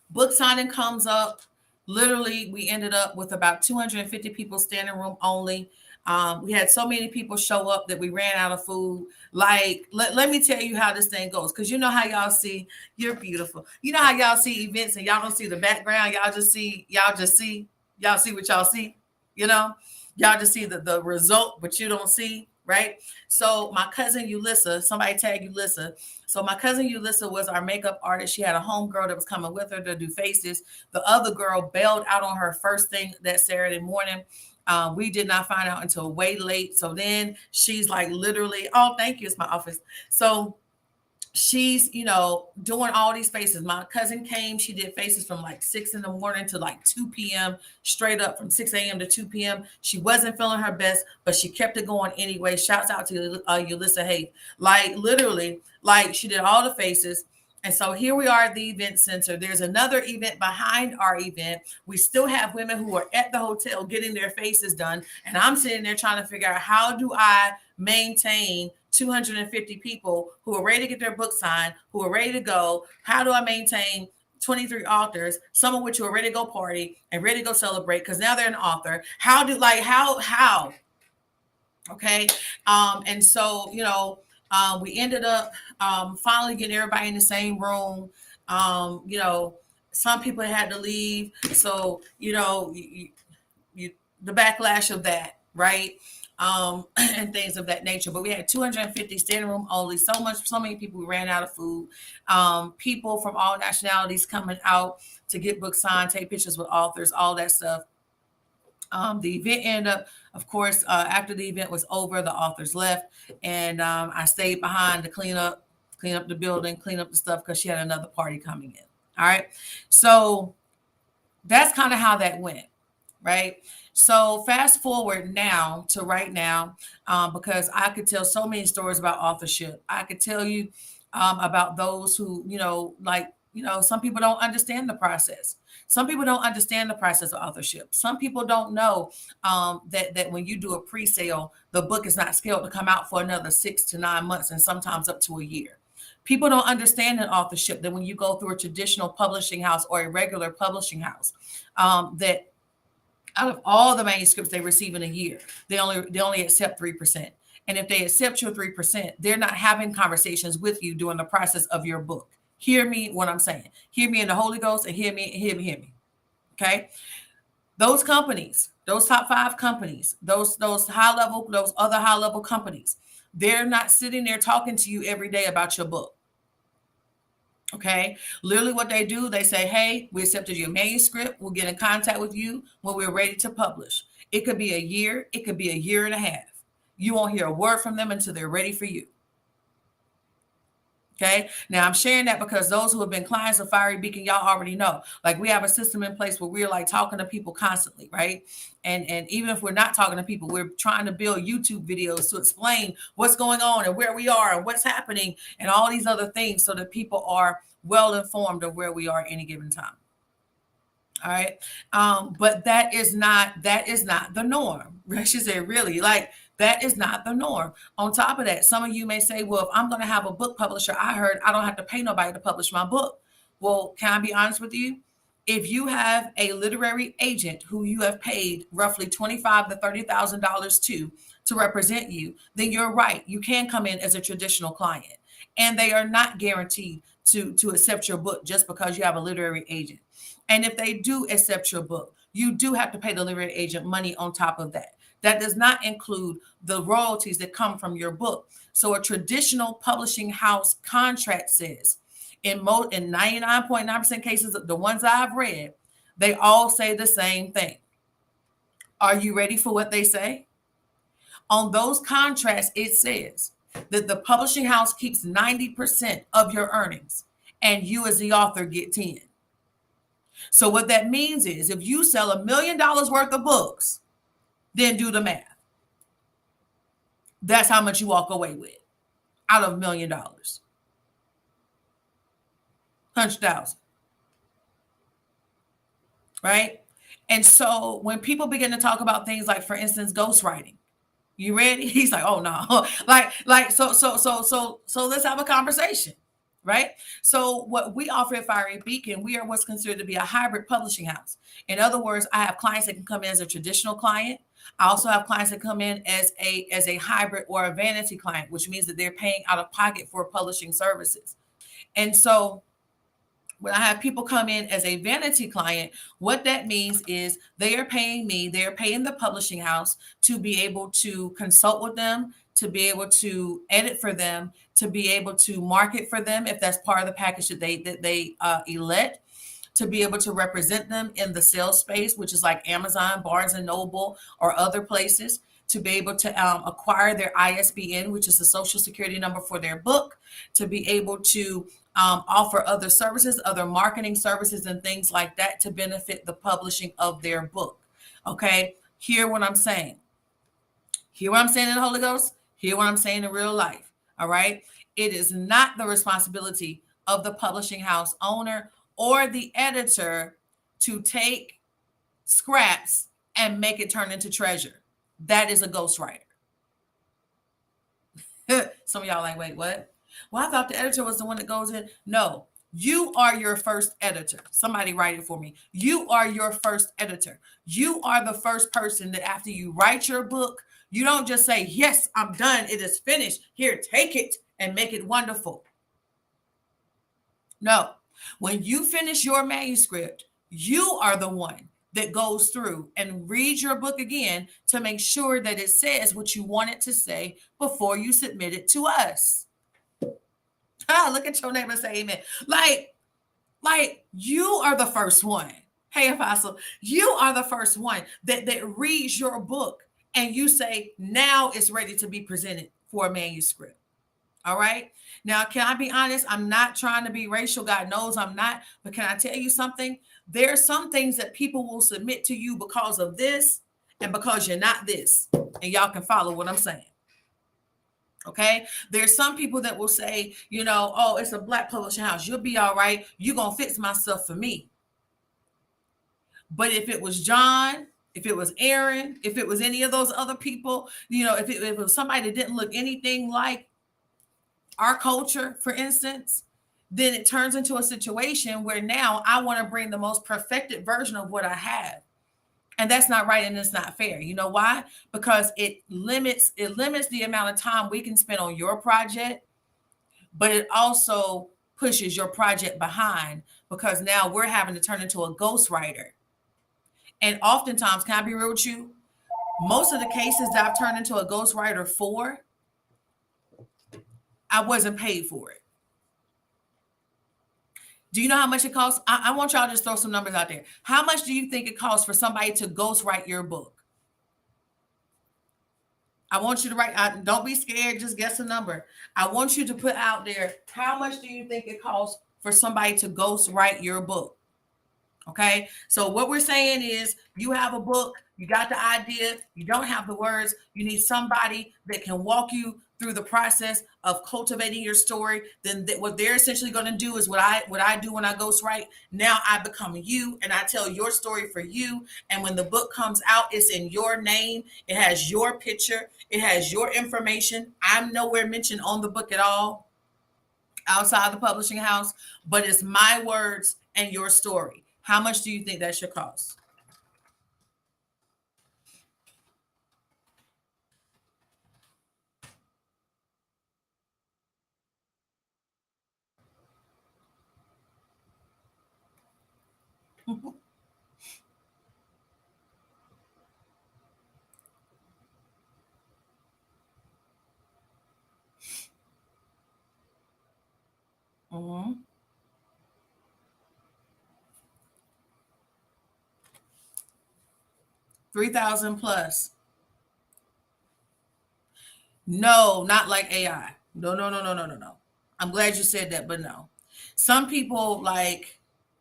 Book signing comes up. Literally, we ended up with about 250 people, standing room only. We had so many people show up that we ran out of food. Like, let me tell you how this thing goes. Because you know how y'all see, you're beautiful. You know how y'all see events and y'all don't see the background. Y'all see what y'all see. You know, y'all just see the result, but you don't see, right? So my cousin Ulissa, somebody tag Ulissa. So my cousin Ulissa was our makeup artist. She had a homegirl that was coming with her to do faces. The other girl bailed out on her first thing that Saturday morning. We did not find out until way late. So then she's like literally, oh, thank you. It's my office. So she's, doing all these faces. My cousin came, she did faces from like 6 in the morning to like 2 p.m. straight up from 6 a.m. to 2 p.m. She wasn't feeling her best, but she kept it going anyway. Shouts out to Ulissa Hay. Like literally, like she did all the faces. And so here we are at the event center. There's another event behind our event. We still have women who are at the hotel getting their faces done. And I'm sitting there trying to figure out, how do I maintain 250 people who are ready to get their book signed, who are ready to go? How do I maintain 23 authors, some of which are ready to go party and ready to go celebrate because now they're an author? How? Okay. And so, we ended up finally getting everybody in the same room. Some people had to leave. So, the backlash of that, right? And things of that nature. But we had 250 standing room only. So many people. We ran out of food. People from all nationalities coming out to get books signed, take pictures with authors, all that stuff. The event ended up, of course, after the event was over, the authors left, and I stayed behind to clean up the building, clean up the stuff because she had another party coming in. All right, so that's kind of how that went, right? So fast forward now to right now, because I could tell so many stories about authorship. I could tell you about those who, some people don't understand the process. Some people don't understand the process of authorship. Some people don't know that when you do a pre-sale, the book is not scheduled to come out for another 6 to 9 months and sometimes up to a year. People don't understand in authorship that when you go through a traditional publishing house or a regular publishing house, that out of all the manuscripts they receive in a year, they only accept 3%. And if they accept your 3%, they're not having conversations with you during the process of your book. Hear me what I'm saying. Hear me in the Holy Ghost and hear me. Okay. Those companies, those top 5 companies, those other high level companies, they're not sitting there talking to you every day about your book. Okay. Literally what they do, they say, hey, we accepted your manuscript. We'll get in contact with you when we're ready to publish. It could be a year. It could be a year and a half. You won't hear a word from them until they're ready for you. Okay. Now I'm sharing that because those who have been clients of Fiery Beacon, y'all already know, like we have a system in place where we're like talking to people constantly. Right. And even if we're not talking to people, we're trying to build YouTube videos to explain what's going on and where we are and what's happening and all these other things so that people are well informed of where we are at any given time. All right. But that is not the norm. She said, really, like that is not the norm. On top of that, some of you may say, well, if I'm going to have a book publisher, I heard I don't have to pay nobody to publish my book. Well, can I be honest with you? If you have a literary agent who you have paid roughly $25,000 to $30,000 to represent you, then you're right. You can come in as a traditional client, and they are not guaranteed to accept your book just because you have a literary agent. And if they do accept your book, you do have to pay the literary agent money on top of that. That does not include the royalties that come from your book. So a traditional publishing house contract says, In 99.9% cases, the ones I've read, they all say the same thing. Are you ready for what they say? On those contracts, it says that the publishing house keeps 90% of your earnings and you as the author get 10. So what that means is if you sell $1 million worth of books, then do the math. That's how much you walk away with out of $1 million. 100,000. Right? And so when people begin to talk about things like, for instance, ghostwriting, you ready? He's like, oh no. So let's have a conversation. Right? So what we offer at Fiery Beacon, we are what's considered to be a hybrid publishing house. In other words, I have clients that can come in as a traditional client. I also have clients that come in as a hybrid or a vanity client, which means that they're paying out of pocket for publishing services. And so when I have people come in as a vanity client, what that means is they are paying me, they are paying the publishing house to be able to consult with them, to be able to edit for them, to be able to market for them if that's part of the package that they elect, to be able to represent them in the sales space, which is like Amazon, Barnes and Noble, or other places, to be able to acquire their ISBN, which is the social security number for their book, to be able to offer other services, other marketing services, and things like that to benefit the publishing of their book. Okay, hear what I'm saying. Hear what I'm saying in the Holy Ghost. Hear what I'm saying in real life. All right. It is not the responsibility of the publishing house owner or the editor to take scraps and make it turn into treasure. That is a ghostwriter. Some of y'all like, wait, what? Well, I thought the editor was the one that goes in. No, you are your first editor. Somebody write it for me. You are your first editor. You are the first person that after you write your book, you don't just say, yes, I'm done. It is finished. Here, take it and make it wonderful. No, when you finish your manuscript, you are the one that goes through and reads your book again to make sure that it says what you want it to say before you submit it to us. Look at your neighbor and say amen. Like you are the first one. Hey, Apostle, you are the first one that reads your book and you say, now it's ready to be presented for a manuscript. All right. Now, can I be honest? I'm not trying to be racial. God knows I'm not. But can I tell you something? There are some things that people will submit to you because of this and because you're not this. And y'all can follow what I'm saying. Okay. There's some people that will say, oh, it's a Black publishing house. You'll be all right. You're going to fix my stuff for me. But if it was John, if it was Aaron, if it was any of those other people, if it was somebody that didn't look anything like our culture, for instance, then it turns into a situation where now I want to bring the most perfected version of what I have. And that's not right and it's not fair. You know why? Because it limits the amount of time we can spend on your project, but it also pushes your project behind because now we're having to turn into a ghostwriter. And oftentimes, can I be real with you? Most of the cases that I've turned into a ghostwriter for, I wasn't paid for it. Do you know how much it costs? I want y'all to just throw some numbers out there. How much do you think it costs for somebody to ghostwrite your book? I want you to write, don't be scared, just guess a number. I want you to put out there, how much do you think it costs for somebody to ghostwrite your book? Okay, so what we're saying is you have a book, you got the idea, you don't have the words, you need somebody that can walk you through the process of cultivating your story. Then what they're essentially going to do is what I do when I ghostwrite. Now I become you and I tell your story for you. And when the book comes out, it's in your name. It has your picture. It has your information. I'm nowhere mentioned on the book at all outside the publishing house, but it's my words and your story. How much do you think that should cost? Mm-hmm. 3,000 plus. No, not like AI. No, no, no, no, no, no, no. I'm glad you said that, but no. Some people like,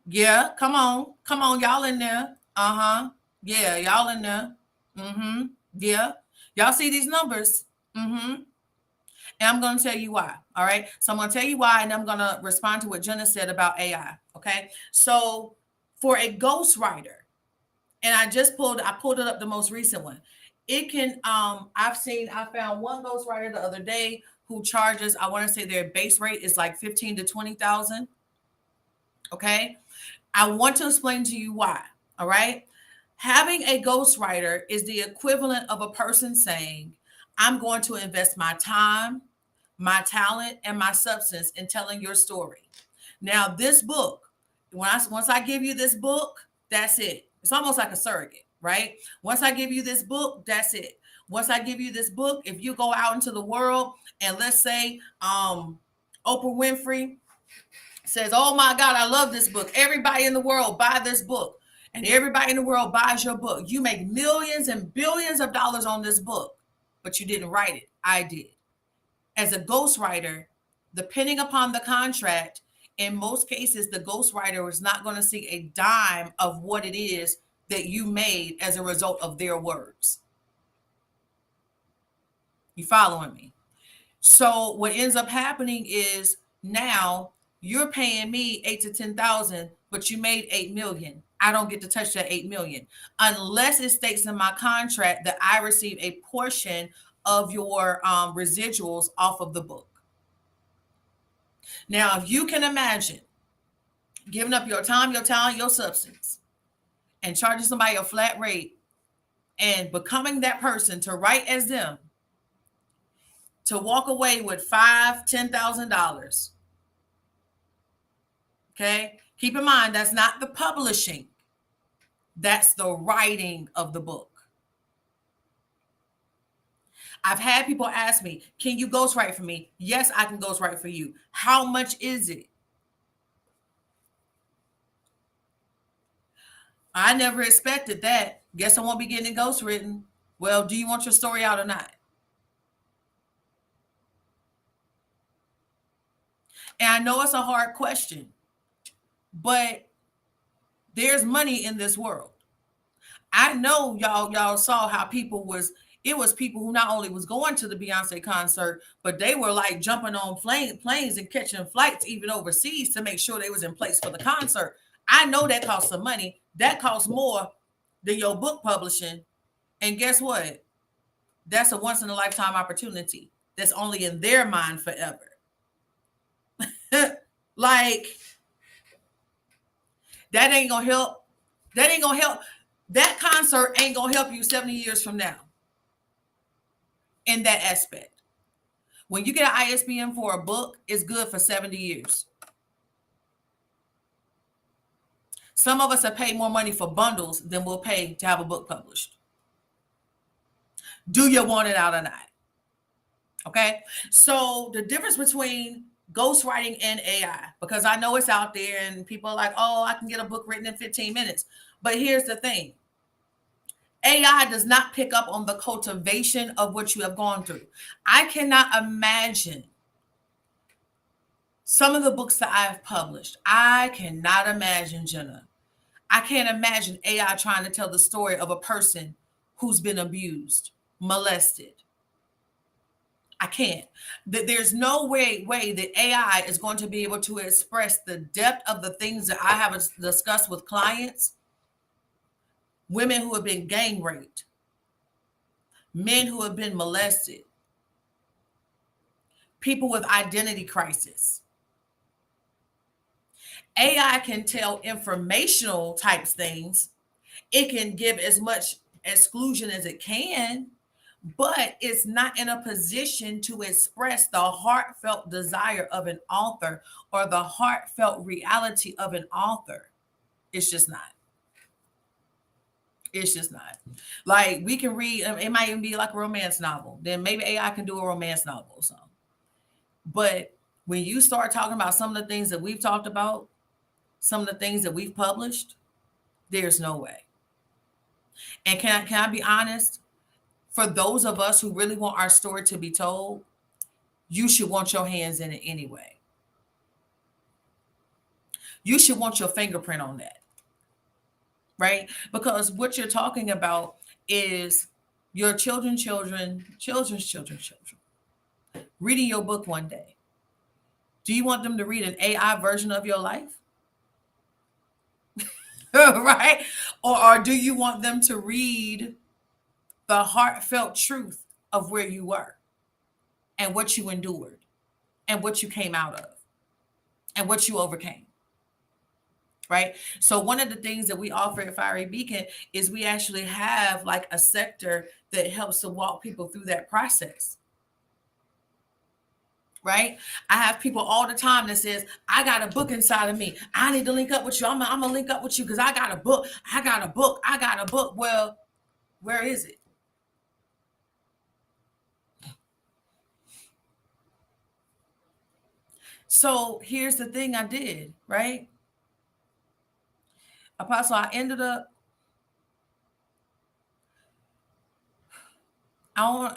yeah, come on, y'all in there. Uh-huh. Yeah, y'all in there. Mm-hmm. Yeah. Y'all see these numbers. Mm-hmm. And I'm going to tell you why. All right. So I'm going to tell you why, and I'm going to respond to what Jenna said about AI. Okay. So for a ghostwriter, and I pulled it up, the most recent one. It can I found one ghostwriter the other day who charges, I want to say their base rate is like 15 to 20,000. Okay. I want to explain to you why. All right. Having a ghostwriter is the equivalent of a person saying, I'm going to invest my time, my talent, and my substance in telling your story. Now, this book, once I give you this book, that's it. It's almost like a surrogate, right? Once I give you this book, that's it. Once I give you this book, if you go out into the world and let's say Oprah Winfrey says, "Oh my God, I love this book. Everybody in the world buy this book." And everybody in the world buys your book. You make millions and billions of dollars on this book, but you didn't write it. I did. As a ghostwriter, depending upon the contract, in most cases, the ghostwriter is not going to see a dime of what it is that you made as a result of their words. You following me? So what ends up happening is now you're paying me 8 to 10,000, but you made 8 million. I don't get to touch that 8 million unless it states in my contract that I receive a portion of your residuals off of the book. Now, if you can imagine giving up your time, your talent, your substance, and charging somebody a flat rate and becoming that person to write as them, to walk away with $5,000, $10,000. Okay. Keep in mind, that's not the publishing. That's the writing of the book. I've had people ask me, can you ghostwrite for me? Yes, I can ghostwrite for you. How much is it? I never expected that. Guess I won't be getting it ghostwritten. Well, do you want your story out or not? And I know it's a hard question, but there's money in this world. I know y'all saw how it was people who not only was going to the Beyonce concert, but they were like jumping on planes and catching flights even overseas to make sure they was in place for the concert. I know that costs some money. That costs more than your book publishing. And guess what? That's a once in a lifetime opportunity that's only in their mind forever. Like, that ain't gonna help. That ain't gonna help. That concert ain't gonna help you 70 years from now in that aspect. When you get an ISBN for a book, it's good for 70 years. Some of us have paid more money for bundles than we'll pay to have a book published. Do you want it out or not? Okay. So the difference between ghostwriting and AI, because I know it's out there and people are like, oh, I can get a book written in 15 minutes. But here's the thing. AI does not pick up on the cultivation of what you have gone through. I cannot imagine some of the books that I've published. I cannot imagine, Jenna. I can't imagine AI trying to tell the story of a person who's been abused, molested. I can't. There's no way that AI is going to be able to express the depth of the things that I have discussed with clients. Women who have been gang raped, men who have been molested, people with identity crisis. AI can tell informational types things. It can give as much exclusion as it can, but it's not in a position to express the heartfelt desire of an author or the heartfelt reality of an author. It's just not. It's just not. Like, we can read, it might even be like a romance novel. Then maybe AI can do a romance novel or something. But when you start talking about some of the things that we've talked about, some of the things that we've published, there's no way. And can I be honest? For those of us who really want our story to be told, you should want your hands in it anyway. You should want your fingerprint on that, right? Because what you're talking about is your children's children reading your book one day. Do you want them to read an AI version of your life? Right? Or do you want them to read the heartfelt truth of where you were and what you endured and what you came out of and what you overcame? Right. So one of the things that we offer at Fiery Beacon is we actually have like a sector that helps to walk people through that process. Right. I have people all the time that says, I got a book inside of me. I need to link up with you. I'm gonna link up with you because I got a book. I got a book. I got a book. Well, where is it? So here's the thing I did, right? Apostle, I ended up, I don't,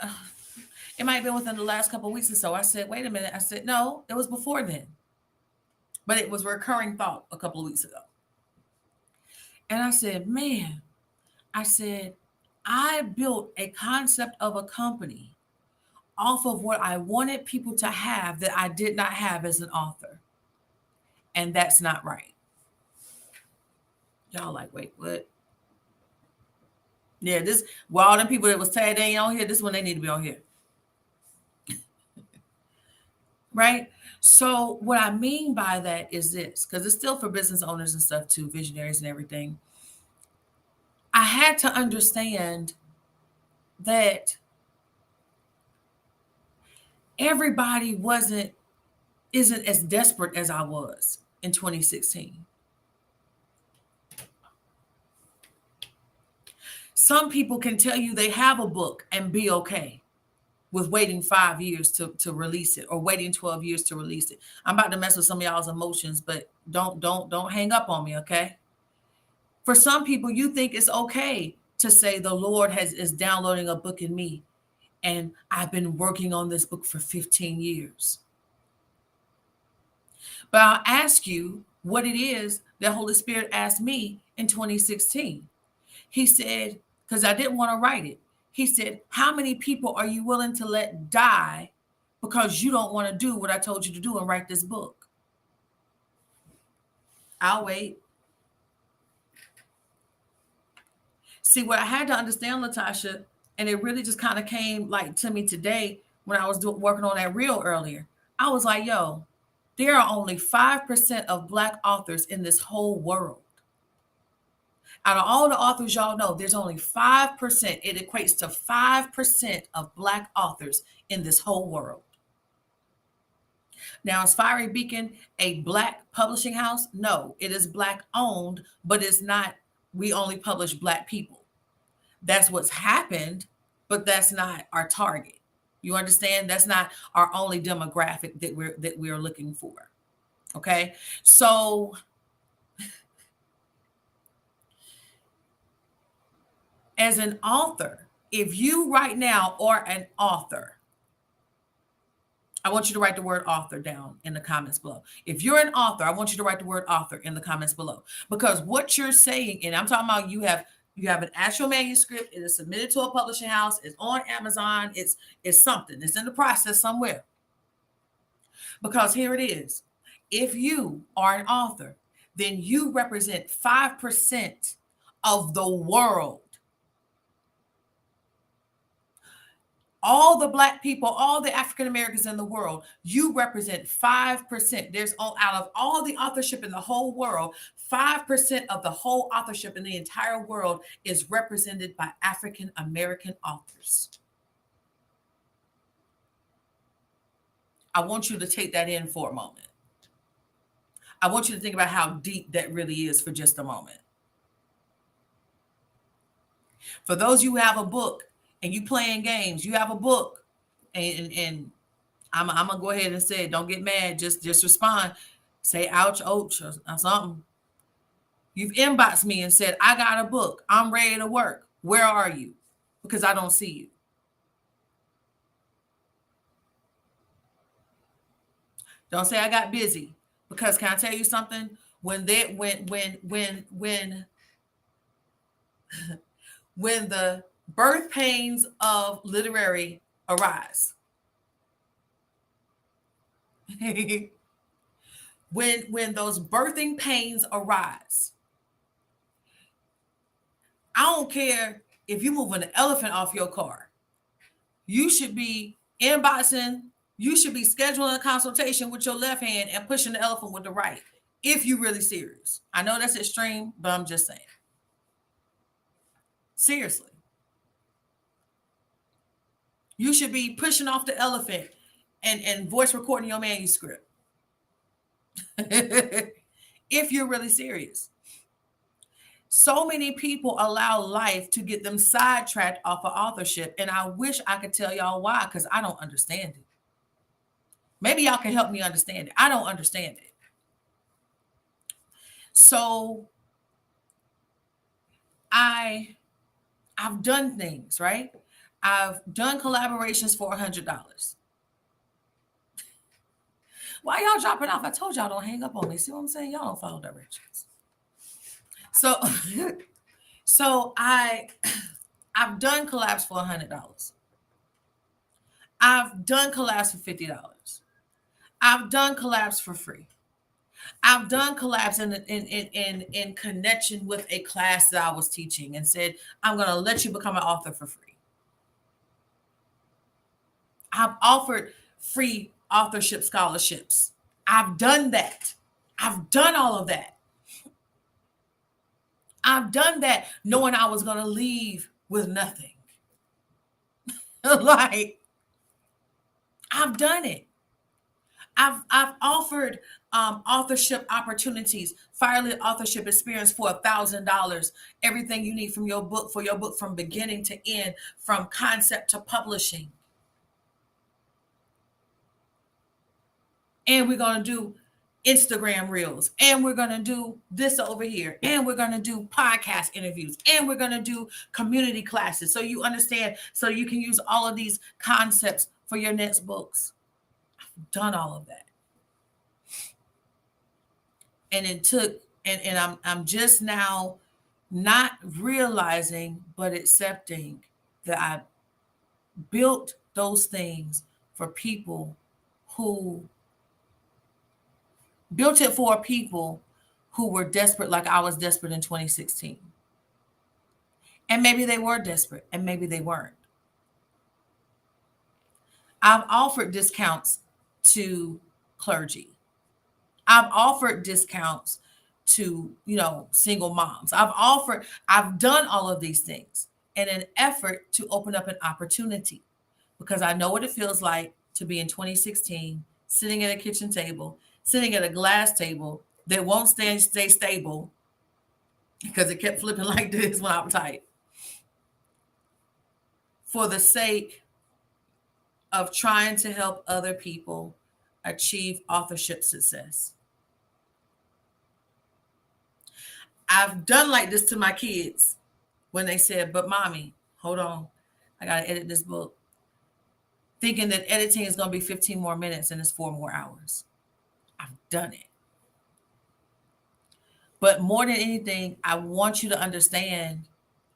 it might have been within the last couple of weeks or so. I said, wait a minute. I said, no, it was before then, but it was a recurring thought a couple of weeks ago. And I said, man, I said, I built a concept of a company off of what I wanted people to have that I did not have as an author. And that's not right. Y'all like, wait, what? Yeah, this, well, all them people that was tagged they ain't on here, this one they need to be on here. Right? So what I mean by that is this, because it's still for business owners and stuff too, visionaries and everything. I had to understand that everybody isn't as desperate as I was in 2016. Some people can tell you they have a book and be okay with waiting 5 years to release it or waiting 12 years to release it. I'm about to mess with some of y'all's emotions, but don't hang up on me, okay? For some people, you think it's okay to say the Lord is downloading a book in me, and I've been working on this book for 15 years. But I'll ask you what it is that Holy Spirit asked me in 2016. He said, because I didn't want to write it. He said, how many people are you willing to let die because you don't want to do what I told you to do and write this book? I'll wait. See, what I had to understand, Latasha, and it really just kind of came like to me today when I was working on that reel earlier. I was like, yo, there are only 5% of Black authors in this whole world. Out of all the authors y'all know, there's only 5%. It equates to 5% of Black authors in this whole world. Now, is Fiery Beacon a Black publishing house? No, it is Black owned, but it's not, we only publish Black people. That's what's happened, but that's not our target. You understand? That's not our only demographic that we're looking for. Okay? So as an author, if you right now are an author, I want you to write the word author down in the comments below. If you're an author, I want you to write the word author in the comments below. Because what you're saying, and I'm talking about you have an actual manuscript, it is submitted to a publishing house, it's on Amazon, it's something, it's in the process somewhere. Because here it is. If you are an author, then you represent 5% of the world. All the Black people, all the African Americans in the world, you represent 5%. There's out of all the authorship in the whole world, 5% of the whole authorship in the entire world is represented by African American authors. I want you to take that in for a moment. I want you to think about how deep that really is for just a moment. For those you have a book and you playing games, you have a book, and I'm gonna go ahead and say, don't get mad, just respond, say ouch, ouch, or something. You've inboxed me and said, I got a book, I'm ready to work. Where are you? Because I don't see you. Don't say I got busy. Because can I tell you something? When they when the birth pains of literary arise, when those birthing pains arise, I don't care if you move an elephant off your car. You should be inboxing, you should be scheduling a consultation with your left hand and pushing the elephant with the right. If you're really serious. I know that's extreme, but I'm just saying. Seriously. You should be pushing off the elephant and voice recording your manuscript. If you're really serious. So many people allow life to get them sidetracked off of authorship. And I wish I could tell y'all why, because I don't understand it. Maybe y'all can help me understand it. I don't understand it. So I've done things, right? I've done collaborations for $100. Why y'all dropping off? I told y'all don't hang up on me. See what I'm saying? Y'all don't follow directions. So so I've done collabs for $100. I've done collabs for $50. I've done collabs for free. I've done collabs in connection with a class that I was teaching and said, I'm going to let you become an author for free. I've offered free authorship scholarships. I've done that. I've done all of that. I've done that knowing I was going to leave with nothing. Like, I've done it. I've offered authorship opportunities, Firelit authorship experience for $1,000. Everything you need from your book, for your book from beginning to end, from concept to publishing. And we're going to do Instagram reels, and we're going to do this over here, and we're going to do podcast interviews, and we're going to do community classes. So you understand, so you can use all of these concepts for your next books. I've done all of that. And it took, and I'm just now not realizing, but accepting that I built those things for people who built it for people who were desperate, like I was desperate in 2016. And maybe they were desperate, and maybe they weren't. I've offered discounts to clergy. I've offered discounts to, single moms. I've done all of these things in an effort to open up an opportunity, because I know what it feels like to be in 2016, sitting at a kitchen table, sitting at a glass table that won't stay stable because it kept flipping like this when I was tight, for the sake of trying to help other people achieve authorship success. I've done like this to my kids when they said, but mommy, hold on, I got to edit this book. Thinking that editing is going to be 15 more minutes and it's 4 more hours. I've done it. But more than anything, I want you to understand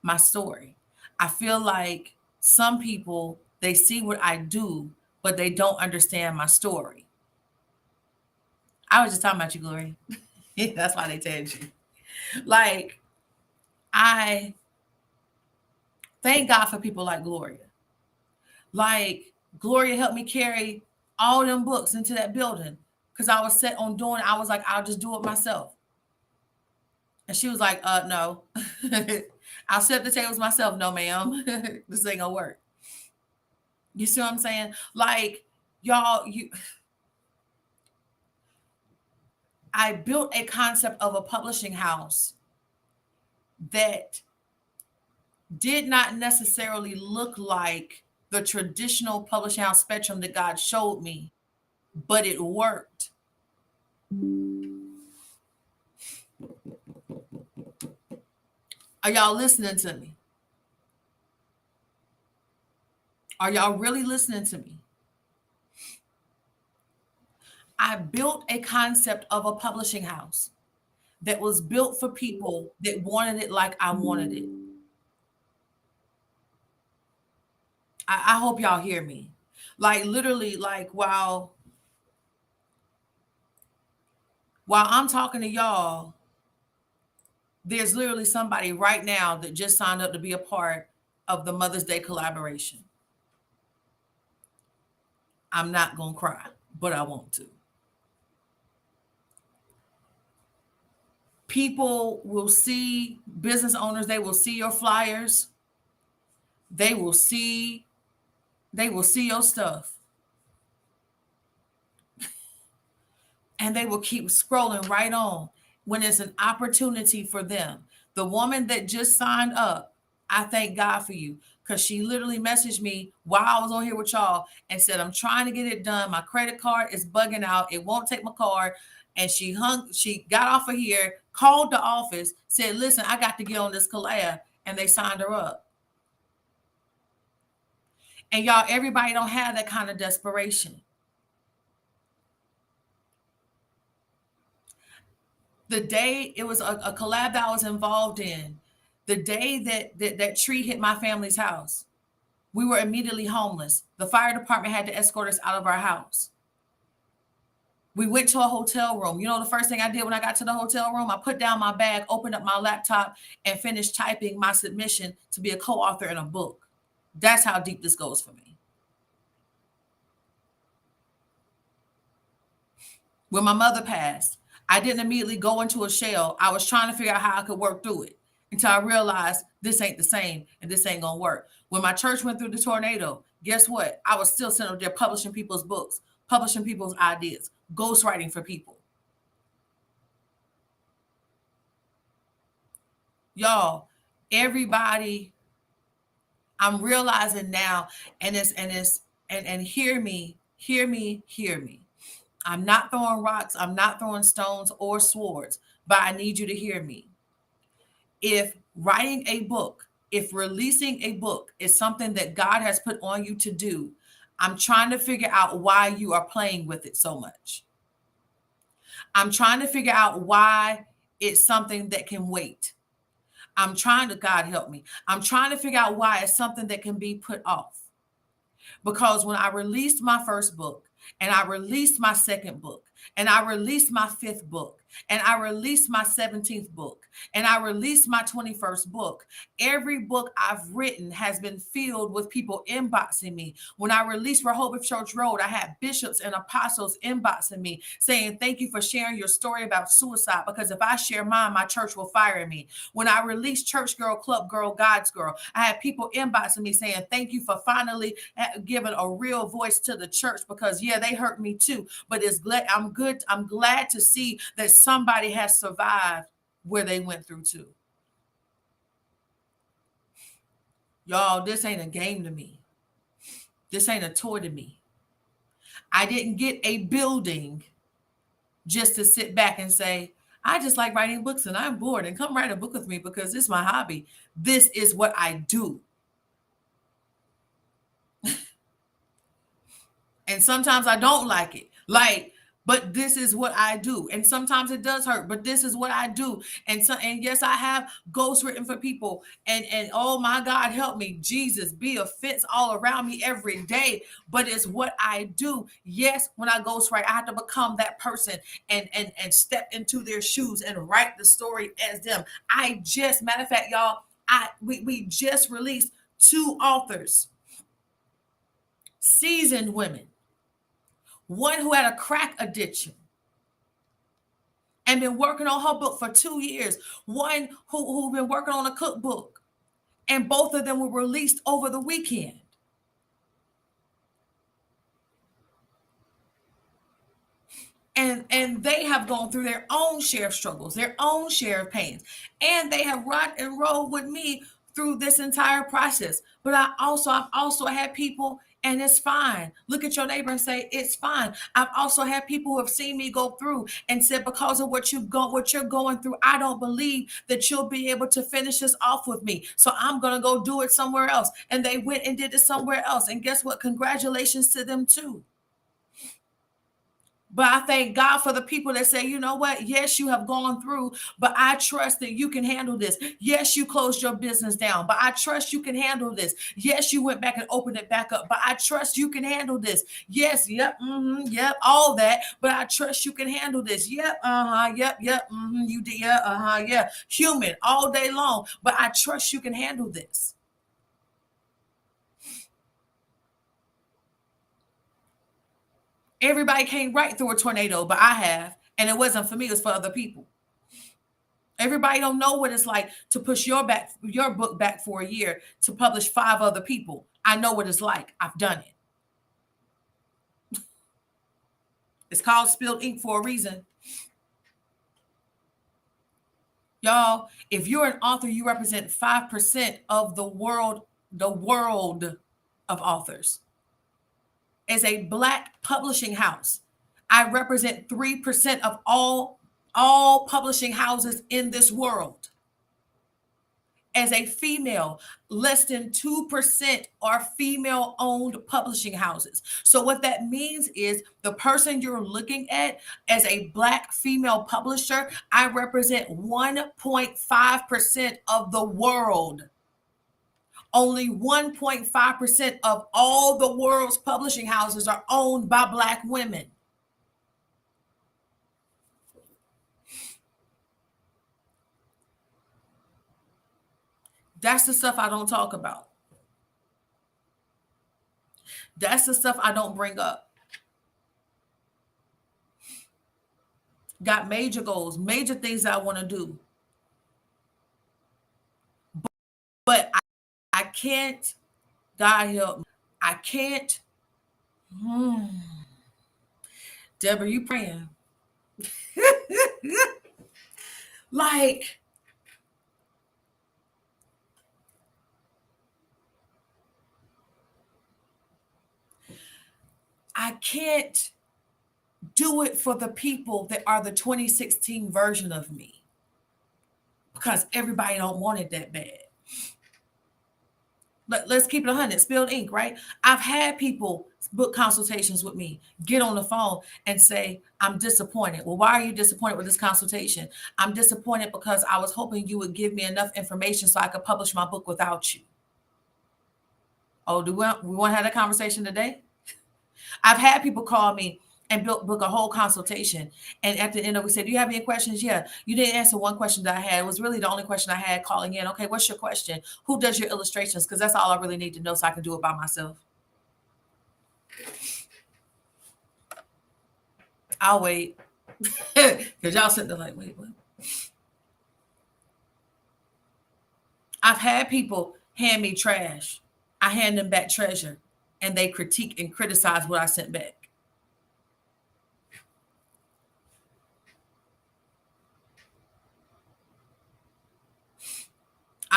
my story. I feel like some people, they see what I do, but they don't understand my story. I was just talking about you, Gloria. That's why they tagged you. Like, I thank God for people like Gloria. Like, Gloria helped me carry all them books into that building because I was set on doing it. I was like, I'll just do it myself. And she was like, no. I'll set the tables myself. No, ma'am. This ain't gonna work. You see what I'm saying? Like, y'all, I built a concept of a publishing house that did not necessarily look like the traditional publishing house spectrum that God showed me, but it worked. Are y'all listening to me? Are y'all really listening to me? I built a concept of a publishing house that was built for people that wanted it like I wanted it. I hope y'all hear me. Like literally, like while I'm talking to y'all, there's literally somebody right now that just signed up to be a part of the Mother's Day collaboration. I'm not gonna cry, but I want to. People will see, business owners, they will see your flyers, they will see, they will see your stuff, and they will keep scrolling right on when it's an opportunity for them. The woman that just signed up, I thank God for you, because she literally messaged me while I was on here with y'all and said, I'm trying to get it done. My credit card is bugging out. It won't take my card. And she got off of here, called the office, said, listen, I got to get on this collab. And they signed her up. And y'all, everybody don't have that kind of desperation. The day it was a collab that I was involved in, the day that tree hit my family's house, we were immediately homeless. The fire department had to escort us out of our house. We went to a hotel room. You know, the first thing I did when I got to the hotel room, I put down my bag, opened up my laptop, and finished typing my submission to be a co-author in a book. That's how deep this goes for me. When my mother passed, I didn't immediately go into a shell. I was trying to figure out how I could work through it until I realized this ain't the same and this ain't gonna work. When my church went through the tornado, guess what? I was still sitting up there publishing people's books, publishing people's ideas, ghostwriting for people. Y'all, everybody, I'm realizing now, and hear me, hear me, hear me. I'm not throwing rocks, I'm not throwing stones or swords, but I need you to hear me. If writing a book, if releasing a book is something that God has put on you to do, I'm trying to figure out why you are playing with it so much. I'm trying to figure out why it's something that can wait. I'm trying to, God help me. I'm trying to figure out why it's something that can be put off. Because when I released my first book, and I released my second book, and I released my fifth book, and I released my 17th book, and I released my 21st book, every book I've written has been filled with people inboxing me. When I released Rehoboth Church Road, I had bishops and apostles inboxing me saying, thank you for sharing your story about suicide, because if I share mine, my church will fire me. When I released Church Girl, Club Girl, God's Girl, I had people inboxing me saying, thank you for finally giving a real voice to the church, because yeah, they hurt me too, but it's glad I'm glad to see that somebody has survived where they went through too. Y'all, this ain't a game to me. This ain't a toy to me. I didn't get a building just to sit back and say, I just like writing books and I'm bored and come write a book with me because this is my hobby. This is what I do. And sometimes I don't like it. But this is what I do. And sometimes it does hurt, but this is what I do. And yes, I have ghosts written for people. And oh my God, help me. Jesus, be a fence all around me every day. But it's what I do. Yes, when I ghostwrite, I have to become that person and step into their shoes and write the story as them. Matter of fact, y'all, we just released 2 authors, seasoned women. One who had a crack addiction and been working on her book for 2 years. One who been working on a cookbook. And both of them were released over the weekend. And they have gone through their own share of struggles, their own share of pains. And they have rocked and rolled with me through this entire process. But I've also had people and it's fine. Look at your neighbor and say, it's fine. I've also had people who have seen me go through and said, because of what you're going through, I don't believe that you'll be able to finish this off with me. So I'm going to go do it somewhere else. And they went and did it somewhere else. And guess what? Congratulations to them too. But I thank God for the people that say, you know what? Yes, you have gone through, but I trust that you can handle this. Yes, you closed your business down, but I trust you can handle this. Yes, you went back and opened it back up, but I trust you can handle this. Yes, yep, yep, all that, but I trust you can handle this. Yep, yep, you did, yeah, yeah. Human all day long, but I trust you can handle this. Everybody came right through a tornado, but I have, and it wasn't for me, it was for other people. Everybody don't know what it's like to push your book back for a year to publish 5 other people. I know what it's like. I've done it. It's called Spilled Ink for a reason. Y'all, if you're an author, you represent 5% of the world of authors. As a Black publishing house, I represent 3% of all publishing houses in this world. As a female, less than 2% are female owned publishing houses. So, what that means is the person you're looking at as a Black female publisher, I represent 1.5% of the world. Only 1.5% of all the world's publishing houses are owned by Black women. That's the stuff I don't talk about. That's the stuff I don't bring up. Got major goals, major things that I want to do. But I can't, God help me. I can't. Deborah, you praying. Like, I can't do it for the people that are the 2016 version of me because everybody don't want it that bad. Let's keep it 100. Spilled ink, right? I've had people book consultations with me, get on the phone and say, I'm disappointed. Well, why are you disappointed with this consultation? I'm disappointed because I was hoping you would give me enough information so I could publish my book without you. Oh, we want to have that conversation today? I've had people call me and book a whole consultation. And at the end of it, we said, do you have any questions? Yeah. You didn't answer one question that I had. It was really the only question I had calling in. Okay, what's your question? Who does your illustrations? Because that's all I really need to know so I can do it by myself. I'll wait. Because y'all sitting there like, wait, what? I've had people hand me trash. I hand them back treasure. And they critique and criticize what I sent back.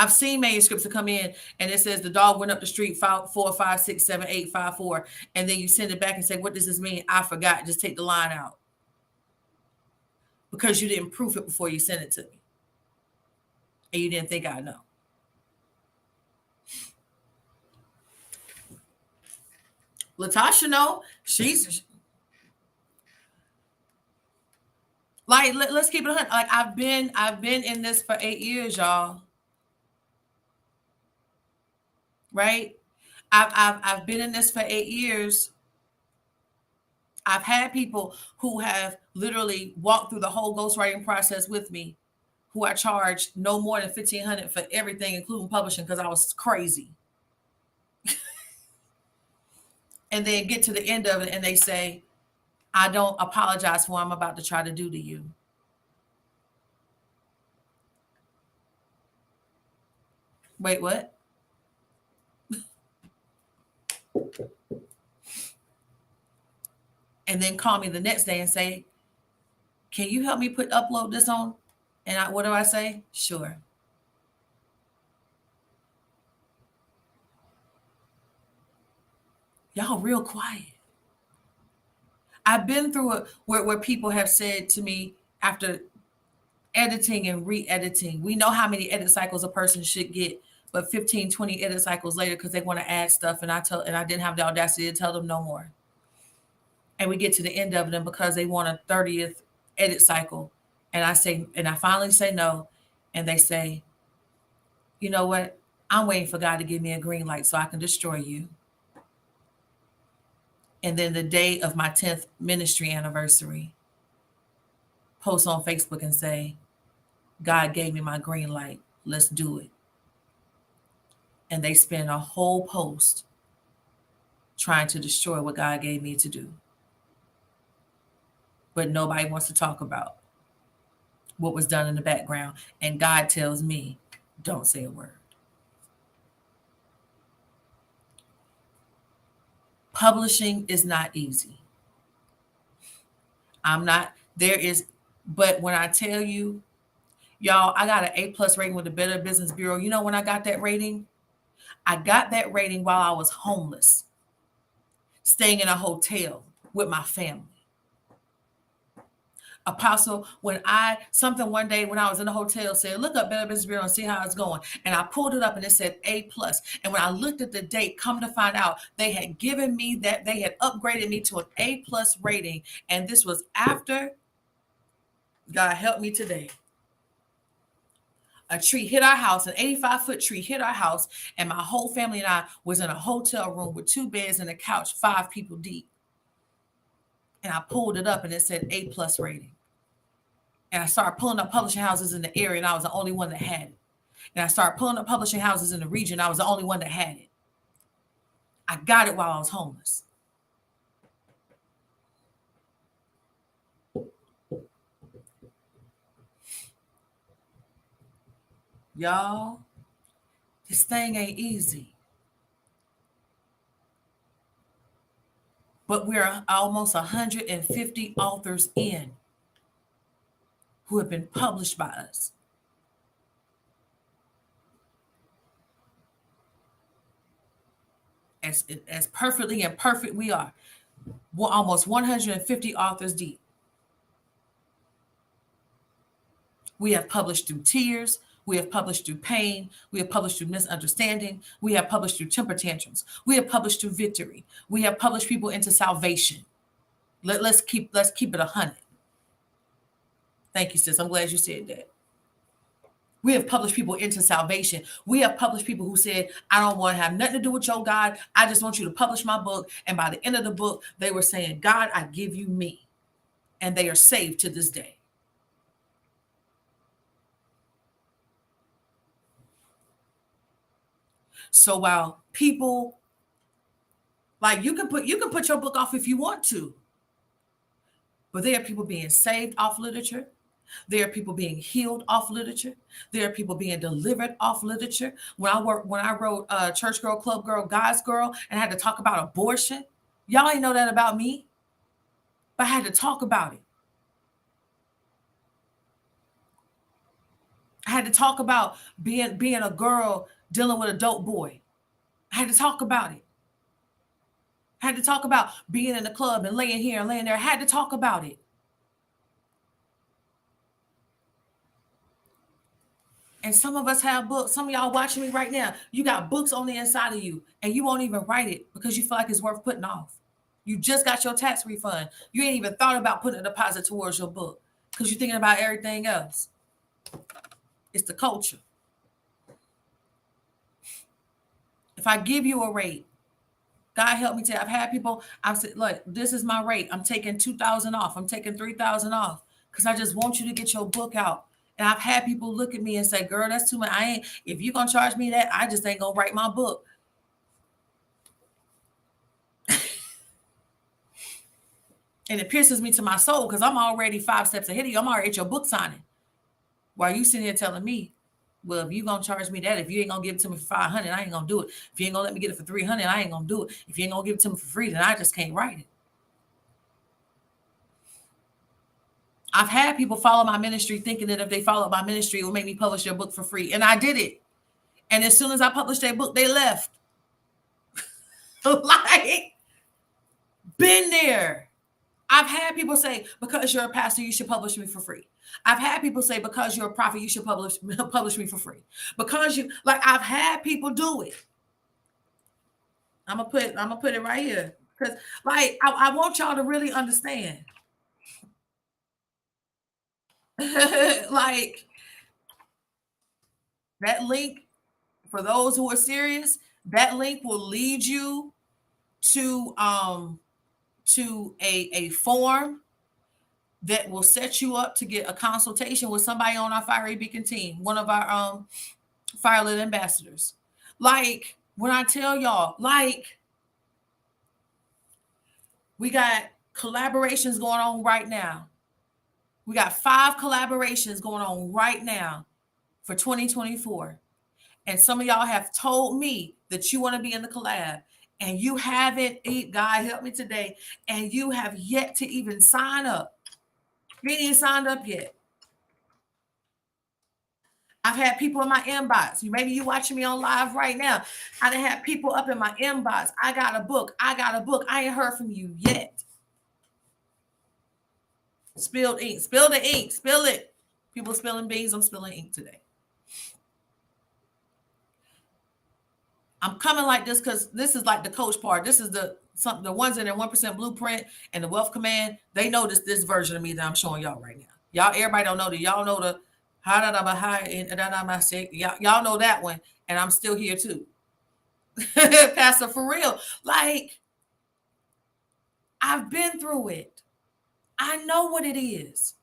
I've seen manuscripts that come in and it says the dog went up the street 4, 5, 6, 7, 8, 5, 4. And then you send it back and say, what does this mean? I forgot. Just take the line out. Because you didn't proof it before you sent it to me. And you didn't think I'd know. Latasha, no, she's like, let's keep it 100. Like I've been in this for 8 years, y'all. Right? I've been in this for 8 years. I've had people who have literally walked through the whole ghostwriting process with me, who I charged no more than $1,500 for everything, including publishing, because I was crazy. And then get to the end of it and they say, I don't apologize for what I'm about to try to do to you. Wait, what? And then call me the next day and say, can you help me upload this on? And what do I say? Sure. Y'all real quiet. I've been through it where people have said to me after editing and re-editing, we know how many edit cycles a person should get, but 15, 20 edit cycles later, because they want to add stuff, and I didn't have the audacity to tell them no more. And we get to the end of them because they want a 30th edit cycle. And I finally say no. And they say, you know what? I'm waiting for God to give me a green light so I can destroy you. And then the day of my 10th ministry anniversary, post on Facebook and say, God gave me my green light. Let's do it. And they spend a whole post trying to destroy what God gave me to do. But nobody wants to talk about what was done in the background. And God tells me, don't say a word. Publishing is not easy. But when I tell you, y'all, I got an A+ rating with the Better Business Bureau. You know when I got that rating? I got that rating while I was homeless, staying in a hotel with my family. Apostle, something one day when I was in the hotel said, look up Better Business Bureau and see how it's going. And I pulled it up and it said A+. And when I looked at the date, come to find out, they had given me that, they had upgraded me to an A+ rating. And this was after, God help me today, a tree hit our house, an 85-foot tree hit our house, and my whole family and I was in a hotel room with 2 beds and a couch, 5 people deep. And I pulled it up and it said A+ rating. And I started pulling up publishing houses in the area, and I was the only one that had it. And I started pulling up publishing houses in the region. I was the only one that had it. I got it while I was homeless. Y'all, this thing ain't easy. But we're almost 150 authors in who have been published by us. As perfectly imperfect we are, we're almost 150 authors deep. We have published through tears. We have published through pain. We have published through misunderstanding. We have published through temper tantrums. We have published through victory. We have published people into salvation. Let's keep it 100. Thank you, sis. I'm glad you said that. We have published people into salvation. We have published people who said, I don't want to have nothing to do with your God. I just want you to publish my book. And by the end of the book, they were saying, God, I give you me. And they are saved to this day. So while people, like, you can put your book off if you want to, but there are people being saved off literature. There are people being healed off literature. There are people being delivered off literature. When I wrote Church Girl, Club Girl, God's Girl, and I had to talk about abortion, y'all ain't know that about me, but I had to talk about it. I had to talk about being a girl dealing with a dope boy. I had to talk about it. I had to talk about being in the club and laying here and laying there. I had to talk about it. And some of us have books. Some of y'all watching me right now, you got books on the inside of you, and you won't even write it because you feel like it's worth putting off. You just got your tax refund. You ain't even thought about putting a deposit towards your book because you're thinking about everything else. It's the culture. If I give you a rate, God help me tell. I've had people, I've said, look, this is my rate. I'm taking $2,000 off. I'm taking $3,000 off because I just want you to get your book out. And I've had people look at me and say, girl, that's too much. If you're going to charge me that, I just ain't going to write my book. And it pierces me to my soul because I'm already 5 steps ahead of you. I'm already at your book signing. While you sitting here telling me, well, if you're going to charge me that, if you ain't going to give it to me for $500, I ain't going to do it. If you ain't going to let me get it for $300, I ain't going to do it. If you ain't going to give it to me for free, then I just can't write it. I've had people follow my ministry thinking that if they follow my ministry, it will make me publish their book for free. And I did it. And as soon as I published their book, they left. Like, Been there. I've had people say, because you're a pastor, you should publish me for free. I've had people say, because you're a prophet, you should publish me for free. Because you like, I've had people do it. I'm gonna put it right here. Because like I want y'all to really understand. Like that link, for those who are serious, that link will lead you to a form that will set you up to get a consultation with somebody on our Fiery Beacon team, one of our Firelit ambassadors. Like when I tell y'all, like we got collaborations going on right now. We got 5 collaborations going on right now for 2024. And some of y'all have told me that you want to be in the collab and you haven't, God help me today, and you have yet to even sign up. You ain't even signed up yet. I've had people in my inbox. Maybe you watching me on live right now. I done had people up in my inbox. I got a book. I got a book. I ain't heard from you yet. Spilled ink. Spill the ink. Spill it. People spilling beans. I'm spilling ink today. I'm coming like this because this is like the coach part. This is the ones in their 1% blueprint and the wealth command. They know this version of me that I'm showing y'all right now. Y'all, everybody don't know that. Y'all know the y'all know that one, and I'm still here too. Pastor, for real. Like, I've been through it. I know what it is.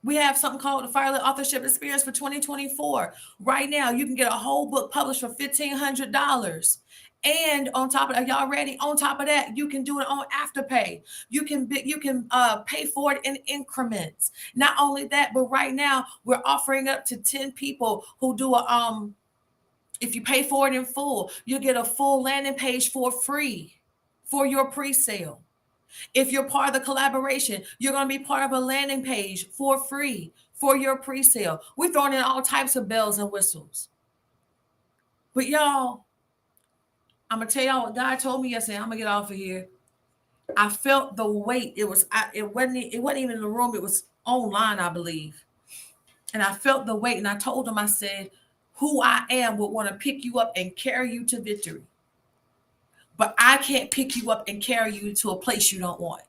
We have something called the Firelit Authorship Experience for 2024. Right now, you can get a whole book published for $1,500. And on top of that, y'all ready? On top of that, you can do it on Afterpay. You can pay for it in increments. Not only that, but right now we're offering up to 10 people who do if you pay for it in full, you get a full landing page for free for your pre-sale. If you're part of the collaboration, you're going to be part of a landing page for free for your pre-sale. We're throwing in all types of bells and whistles. But y'all, I'm going to tell y'all what God told me yesterday. I'm going to get off of here. I felt the weight. It wasn't even in the room. It was online, I believe. And I felt the weight. And I told him, I said, who I am would want to pick you up and carry you to victory. But I can't pick you up and carry you to a place you don't want.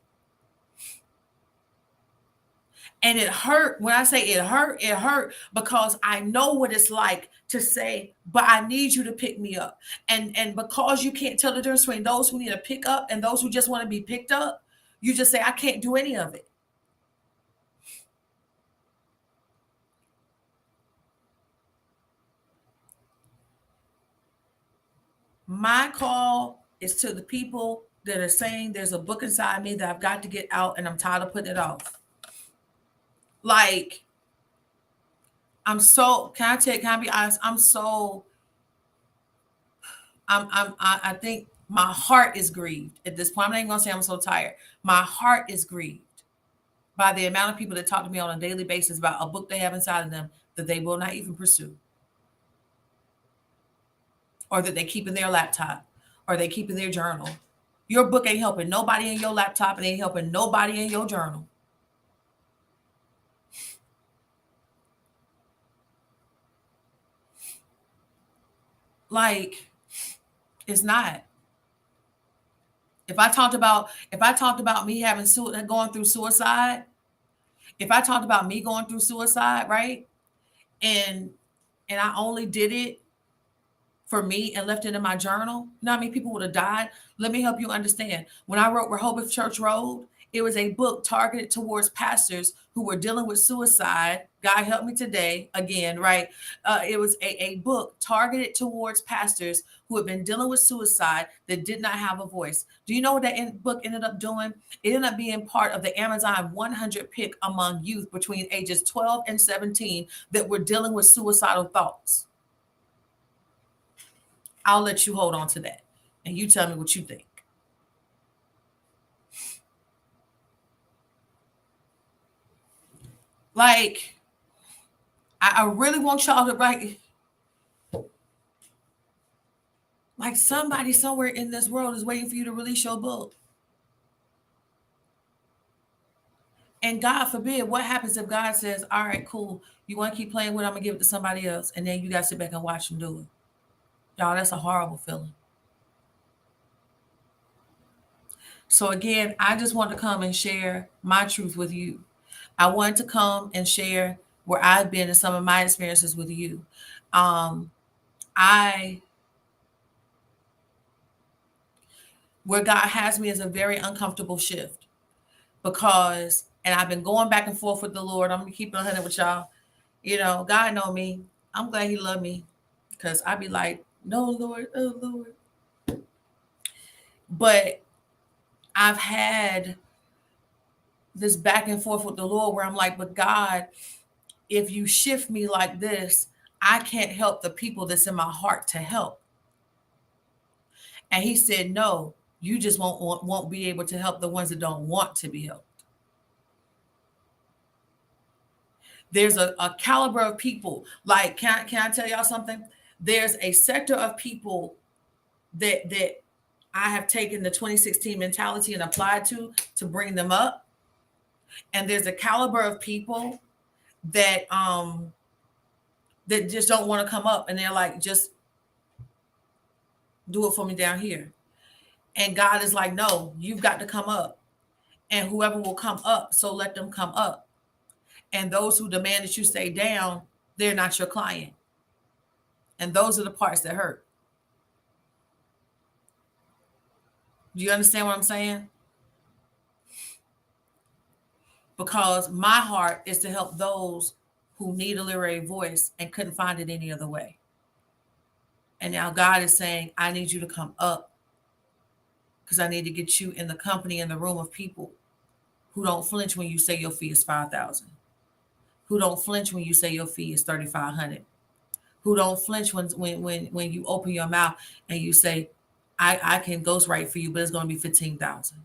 And it hurt. When I say it hurt because I know what it's like to say, but I need you to pick me up. And because you can't tell the difference between those who need a pick up and those who just want to be picked up, you just say, I can't do any of it. My call is to the people that are saying there's a book inside me that I've got to get out and I'm tired of putting it off. Like, can I be honest? I think my heart is grieved at this point. I'm not even gonna say I'm so tired. My heart is grieved by the amount of people that talk to me on a daily basis about a book they have inside of them that they will not even pursue, or that they keep in their laptop, or they keep in their journal. Your book ain't helping nobody in your laptop, and ain't helping nobody in your journal. Like, it's not. If I talked about me going through suicide, if I talked about me going through suicide, right? And I only did it for me and left it in my journal, you know how many people would have died? Let me help you understand. When I wrote Rehoboth Church Road, it was a book targeted towards pastors who were dealing with suicide. God help me today again, right? It was a book targeted towards pastors who had been dealing with suicide that did not have a voice. Do you know what that book ended up doing? It ended up being part of the Amazon 100 pick among youth between ages 12 and 17 that were dealing with suicidal thoughts. I'll let you hold on to that. And you tell me what you think. Like, I really want y'all to write. Like somebody somewhere in this world is waiting for you to release your book. And God forbid, what happens if God says, all right, cool, you want to keep playing with it, I'm going to give it to somebody else. And then you got to sit back and watch them do it. Y'all, that's a horrible feeling. So again, I just want to come and share my truth with you. I wanted to come and share where I've been and some of my experiences with you. Um, I Where God has me is a very uncomfortable shift because, and I've been going back and forth with the Lord. I'm gonna keep it 100 with y'all. You know, God know me. I'm glad He loved me because I be like, no, Lord, oh Lord. But I've had this back and forth with the Lord where I'm like, but God, if you shift me like this, I can't help the people that's in my heart to help. And He said, no, you just won't be able to help the ones that don't want to be helped. There's a caliber of people. Like, can I tell y'all something? There's a sector of people that I have taken the 2016 mentality and applied to bring them up. And there's a caliber of people that that just don't want to come up, and they're like, just do it for me down here. And God is like, no, you've got to come up. And whoever will come up, so let them come up. And those who demand that you stay down, they're not your client. And those are the parts that hurt. Do you understand what I'm saying? Because my heart is to help those who need a literary voice and couldn't find it any other way. And now God is saying, I need you to come up because I need to get you in the company, in the room of people who don't flinch when you say your fee is 5,000, who don't flinch when you say your fee is 3,500, who don't flinch when you open your mouth and you say, I can ghostwrite for you, but it's going to be 15,000.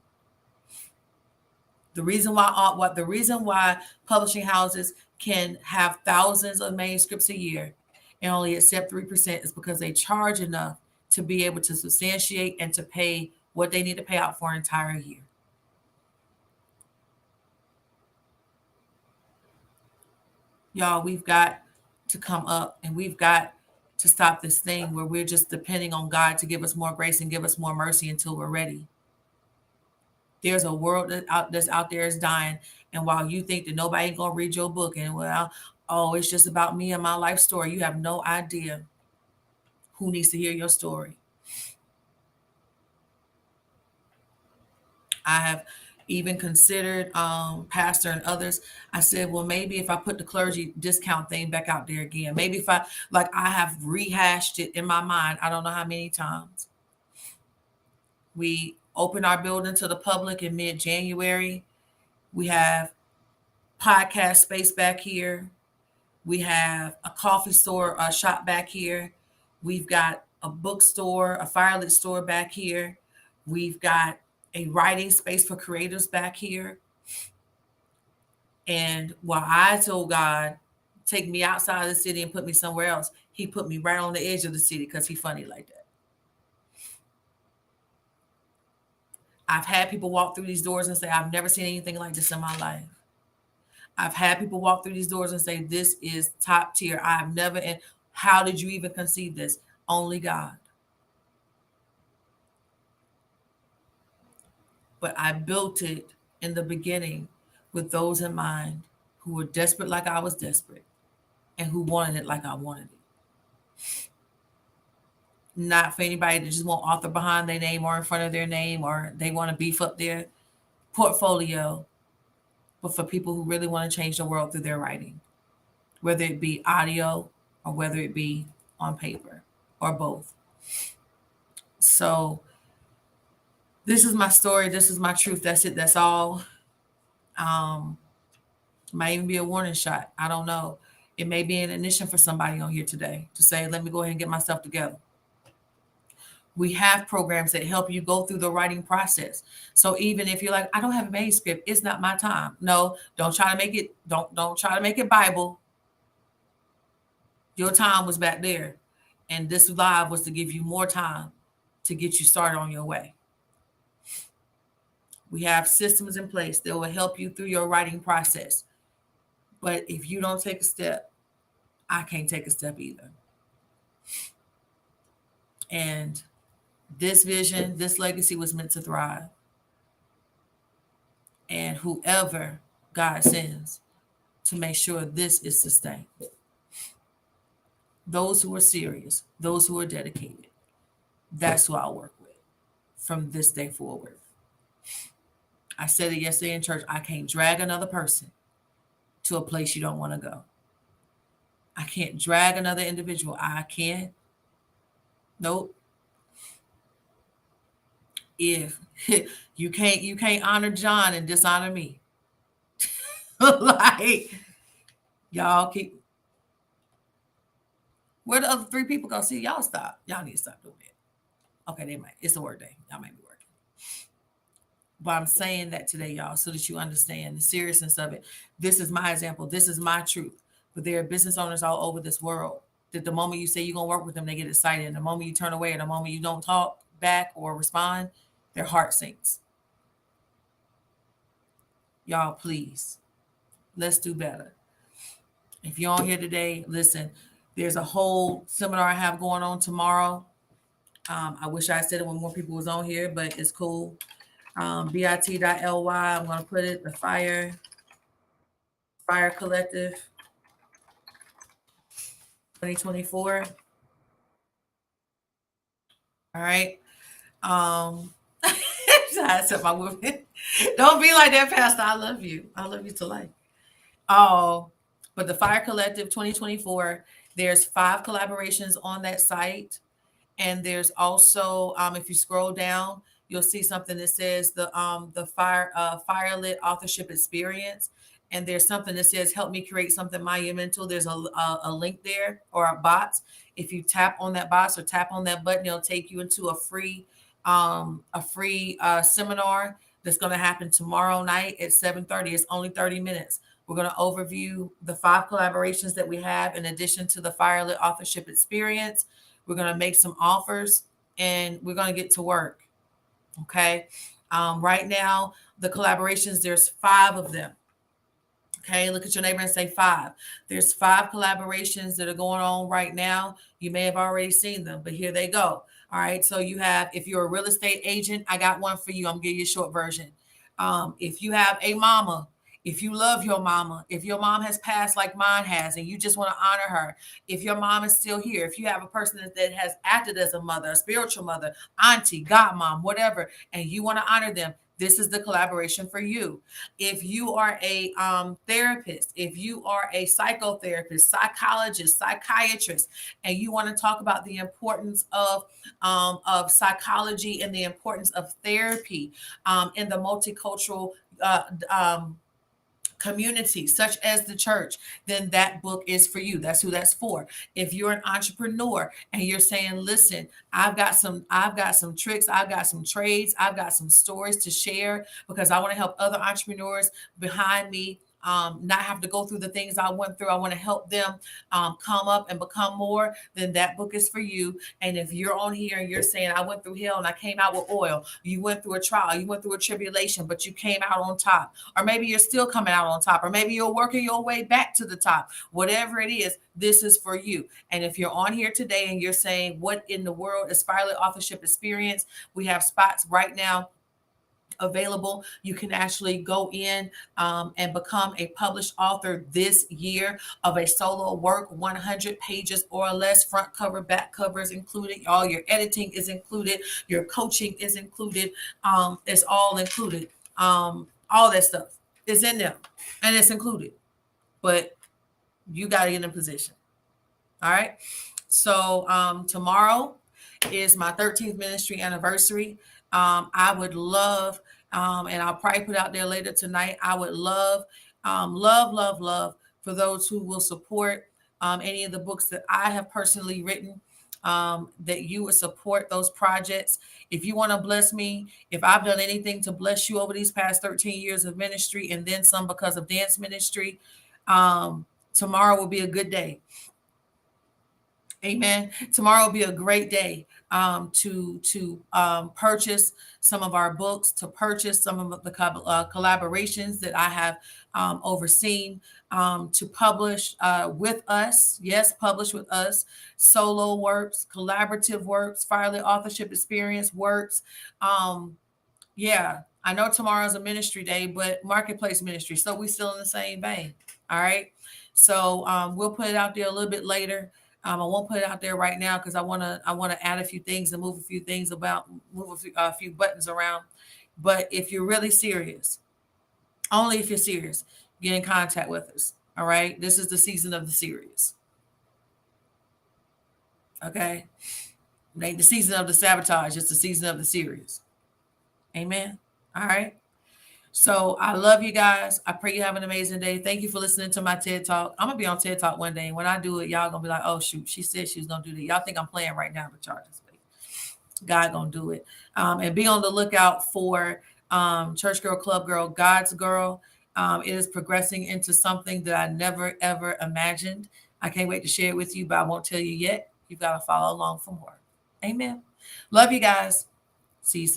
The reason why publishing houses can have thousands of manuscripts a year and only accept 3% is because they charge enough to be able to substantiate and to pay what they need to pay out for an entire year. Y'all, we've got to come up and we've got to stop this thing where we're just depending on God to give us more grace and give us more mercy until we're ready. There's a world that's out there is dying. And while you think that nobody ain't going to read your book and, well, oh, it's just about me and my life story, you have no idea who needs to hear your story. I have even considered pastor and others. I said, well, maybe if I put the clergy discount thing back out there again, maybe if I have rehashed it in my mind, I don't know how many times. We open our building to the public in mid-January. We have podcast space back here. We have a coffee store, a shop back here. We've got a bookstore, a firelit store back here. We've got a writing space for creators back here. And while I told God, take me outside of the city and put me somewhere else, He put me right on the edge of the city because He's funny like that. I've had people walk through these doors and say, I've never seen anything like this in my life. I've had people walk through these doors and say, this is top tier. I've never, and how did you even conceive this? Only God. But I built it in the beginning with those in mind who were desperate like I was desperate and who wanted it like I wanted it. Not for anybody that just want author behind their name or in front of their name or they want to beef up their portfolio, but for people who really want to change the world through their writing, whether it be audio or whether it be on paper or both. So this is my story. This is my truth. That's it. That's all. Might even be a warning shot. I don't know. It may be an ignition for somebody on here today to say, let me go ahead and get myself together. We have programs that help you go through the writing process. So even if you're like, I don't have a manuscript, it's not my time. No, don't try to make it, don't try to make it Bible. Your time was back there. And this live was to give you more time to get you started on your way. We have systems in place that will help you through your writing process. But if you don't take a step, I can't take a step either. And this vision, this legacy was meant to thrive. And whoever God sends to make sure this is sustained, those who are serious, those who are dedicated, that's who I'll work with from this day forward. I said it yesterday in church. I can't drag another person to a place you don't want to go. I can't drag another individual. I can't. Nope. If you can't honor John and dishonor me. Like, y'all keep. Where the other three people go? See, y'all stop. Y'all need to stop doing it. Okay, they might. It's a work day. Y'all might be working. But I'm saying that today, y'all, so that you understand the seriousness of it. This is my example. This is my truth. But there are business owners all over this world that the moment you say you're going to work with them, they get excited. And the moment you turn away, and the moment you don't talk back or respond, their heart sinks. Y'all, please, let's do better. If you're on here today, listen, there's a whole seminar I have going on tomorrow. I wish I said it when more people was on here, but it's cool. bit.ly. I'm going to put it, the Fire Collective 2024. All right. I said my woman. Don't be like that, Pastor. I love you. I love you to life. Oh, but the Fire Collective 2024, there's 5 collaborations on that site. And there's also, if you scroll down, you'll see something that says the Firelit Authorship Experience. And there's something that says, help me create something monumental. There's a link there, or a box. If you tap on that box or tap on that button, it'll take you into a free seminar that's going to happen tomorrow night at 7:30. It's only 30 minutes. We're going to overview the 5 collaborations that we have in addition to the Firelit Authorship Experience. We're going to make some offers, and we're going to get to work. Okay. Right now, the collaborations, there's 5 of them. Okay. Look at your neighbor and say 5. There's 5 collaborations that are going on right now. You may have already seen them, but here they go. All right. So you have, if you're a real estate agent, I got one for you. I'm giving you a short version. If you have a mama, if you love your mama, if your mom has passed like mine has, and you just want to honor her, if your mom is still here, if you have a person that has acted as a mother, a spiritual mother, auntie, godmom, whatever, and you want to honor them, this is the collaboration for you. If you are a therapist, if you are a psychotherapist, psychologist, psychiatrist, and you want to talk about the importance of psychology and the importance of therapy in the multicultural community such as the church, then that book is for you. That's who that's for. If you're an entrepreneur and you're saying, listen, I've got some tricks, I've got some trades, I've got some stories to share because I want to help other entrepreneurs behind me not have to go through the things I went through. I want to help them come up and become more, then that book is for you. And if you're on here and you're saying, I went through hell and I came out with oil, you went through a trial, you went through a tribulation, but you came out on top, or maybe you're still coming out on top, or maybe you're working your way back to the top, whatever it is, this is for you. And if you're on here today and you're saying, what in the world is Firelit Authorship Experience? We have spots right now available. You can actually go in and become a published author this year of a solo work, 100 pages or less, front cover, back cover is included. All your editing is included. Your coaching is included. It's all included. All that stuff is in there and it's included, but you got to get in position. All right. So tomorrow is my 13th ministry anniversary. I would love, and I'll probably put out there later tonight, I would love for those who will support any of the books that I have personally written, that you would support those projects. If you want to bless me, if I've done anything to bless you over these past 13 years of ministry and then some because of dance ministry, tomorrow will be a good day. Amen. Tomorrow will be a great day to purchase some of our books, to purchase some of the collaborations that I have overseen, to publish with us. Yes, publish with us. Solo works, collaborative works, Firely authorship experience works. Yeah, I know tomorrow's a ministry day, but marketplace ministry. So we still in the same vein. All right. So we'll put it out there a little bit later. I won't put it out there right now because I wanna add a few things and move a few things about, move a few buttons around. But if you're really serious, only if you're serious, get in contact with us. All right. This is the season of the serious. Okay. It ain't the season of the sabotage. It's the season of the serious. Amen. All right. So I love you guys. I pray you have an amazing day. Thank you for listening to my TED Talk. I'm gonna be on TED Talk one day, and when I do it, y'all gonna be like, "Oh shoot, she said she was gonna do that." Y'all think I'm playing right now, but y'all just wait. God gonna do it. And be on the lookout for Church Girl, Club Girl, God's Girl. It is progressing into something that I never ever imagined. I can't wait to share it with you, but I won't tell you yet. You've got to follow along for more. Amen. Love you guys. See you soon.